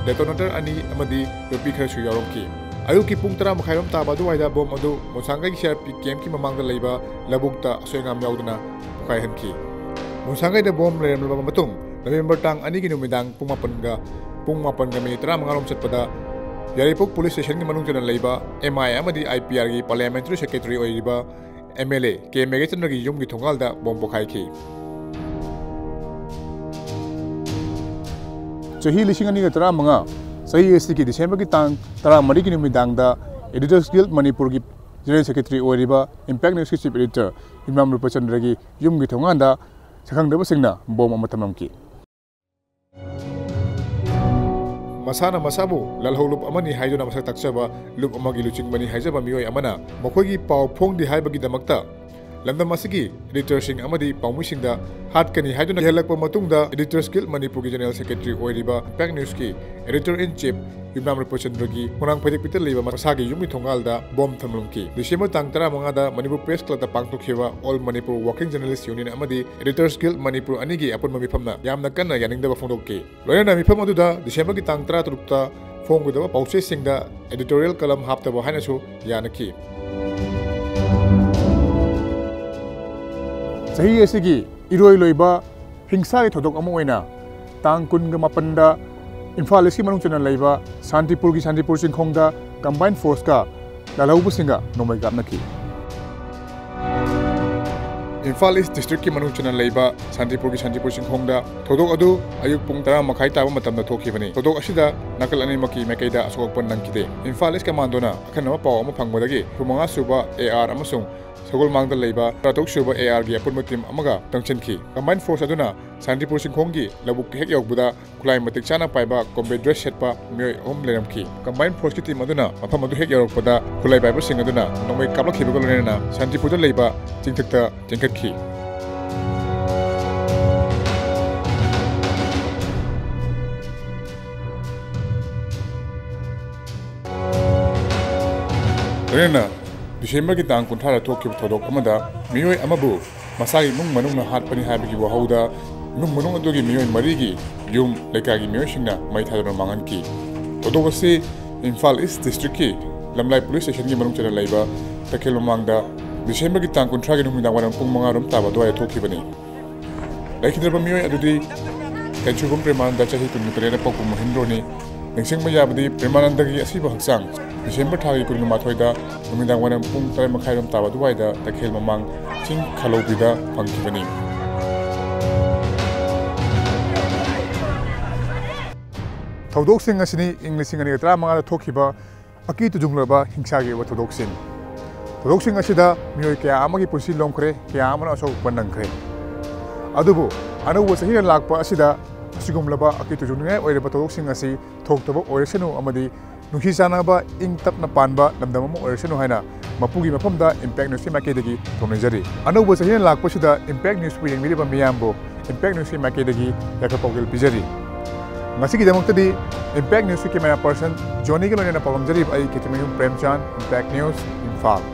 detonator ani amadi yopi kharasu yaromki ayuki pung tara makhairom taba duwaida bomb adu mosangai CRP camp ki mamangda leiba labukta soingam yauduna pukai hanki mosangai da bomb leremlaba matung November tang ani ki numidang pung mapan ga minit 9 chatpada Yaripok police station ki manungjana leiba MI amadi IPR gi parliamentary secretary oiriba MLA ke megachandra gi yum gi thongalda bomb pokhai ki chahi lising ani ga tara manga sahi esi ki December ki tang tara mari ki numidang da Editors Guild Manipur ki General Secretary oiriba Impact News Chief Editor Imam Rupachandra gi yum gi thonganda sakhangdaba singna bomb amatamam ki Masana masabu lalhau lup amani haiduna masak taksaba lup amagi luching bani haijaba miyoi amana makogi pau phong di haibagi damakta lamdam masigi editor sing amadi paumuisingda hatkani haiduna helakpa matungda Editors Guild Manipur ki General Secretary oiriba Impact News ki Editor in Chief Imam Rupachandra gi honang phadik pital leiba masagi yumi thongalda bomb thamlumki December tang 15 da Manipur Press Club da pangtokhiba All Manipur Working Journalists Union amadi Editors Guild Manipur anigi apunma mifamna yamna kanna yaningdaba phongdokki loyana mifam aduda December ki tang 13 ta phongudaba pauche singda editorial column haptaba hainasu yanaki sahi esi ki iroi loiba hingsa ki thodok ama oina tang kun ga mapanda Imphal East ki manung chana leiba Santipur Singkhongda combined force ka lalaubu singa nomai gapnaki Imphal East district ki manung chana leiba Santipur Singkhongda thodok adu ayuk pung 10 makhai taba matamda thokhibani thodok asida nakal ani maki mekaida asokpan nangkide Imphal East commando na akhanama paw ama phangwadagi 9 suba AR amasung Sogol mangda leiba Ratok suba AR gi apunma team amaga tangchenki combined force aduna Santipur Singkhonggi labuk hek yokbuda kulai matik chana paiba combat dress setpa mioi om leramki combined force ki team aduna mafam adu hek yorokpada kulai paiba sing aduna nongmai kaplakhiba golena Santipur da leiba chingthakta chengkhatki Rena December ki tang kunthara thokki thodok amada miyoi amabu masagi mung manungna hatpani habigi wahauda mung manung adugi miyoi marigi yum lekagi miyoi singna mai thadona manganki thodok ase Imphal East district ki lamlai police station ki manung chana laiba takhel mamangda December ki tang kunthra gi numidang waram pung manga rom taba doya thokki bani laikhidraba miyoi adudi kanchugum premanda chahi kunmutrena pakku mahindroni Nengsing mayabadi premanandagi asiba haksang December thagi kun mathoida numidang wanam pung 3 makhairam taba duwaida takhel mamang ching khalobida phangkibani thodok sing asini inglising ani 15 da thokhiba aki tu junglaba hingsa ge wa thodok sing asida miyoi kya amagi pusi lomkhre kya amana asok panangkhre adubu anu wa sahina lakpa asida Sigumlaba aki tu jungai oireba thodok sing asi thoktaba oiresenu amadi nuhi sanaba ing tapna panba lamdamama oiresenu haina mapugi mafamda Impact News ki makedagi thonajari anuba sahina lakpasida Impact News pu yengmiriba miyambo Impact News ki makedagi yakapogel bijari ngasi ki damoktadi Impact News ki camera person Johnny ke loina pawamjari ai kitimayum Premchan Impact News Imphal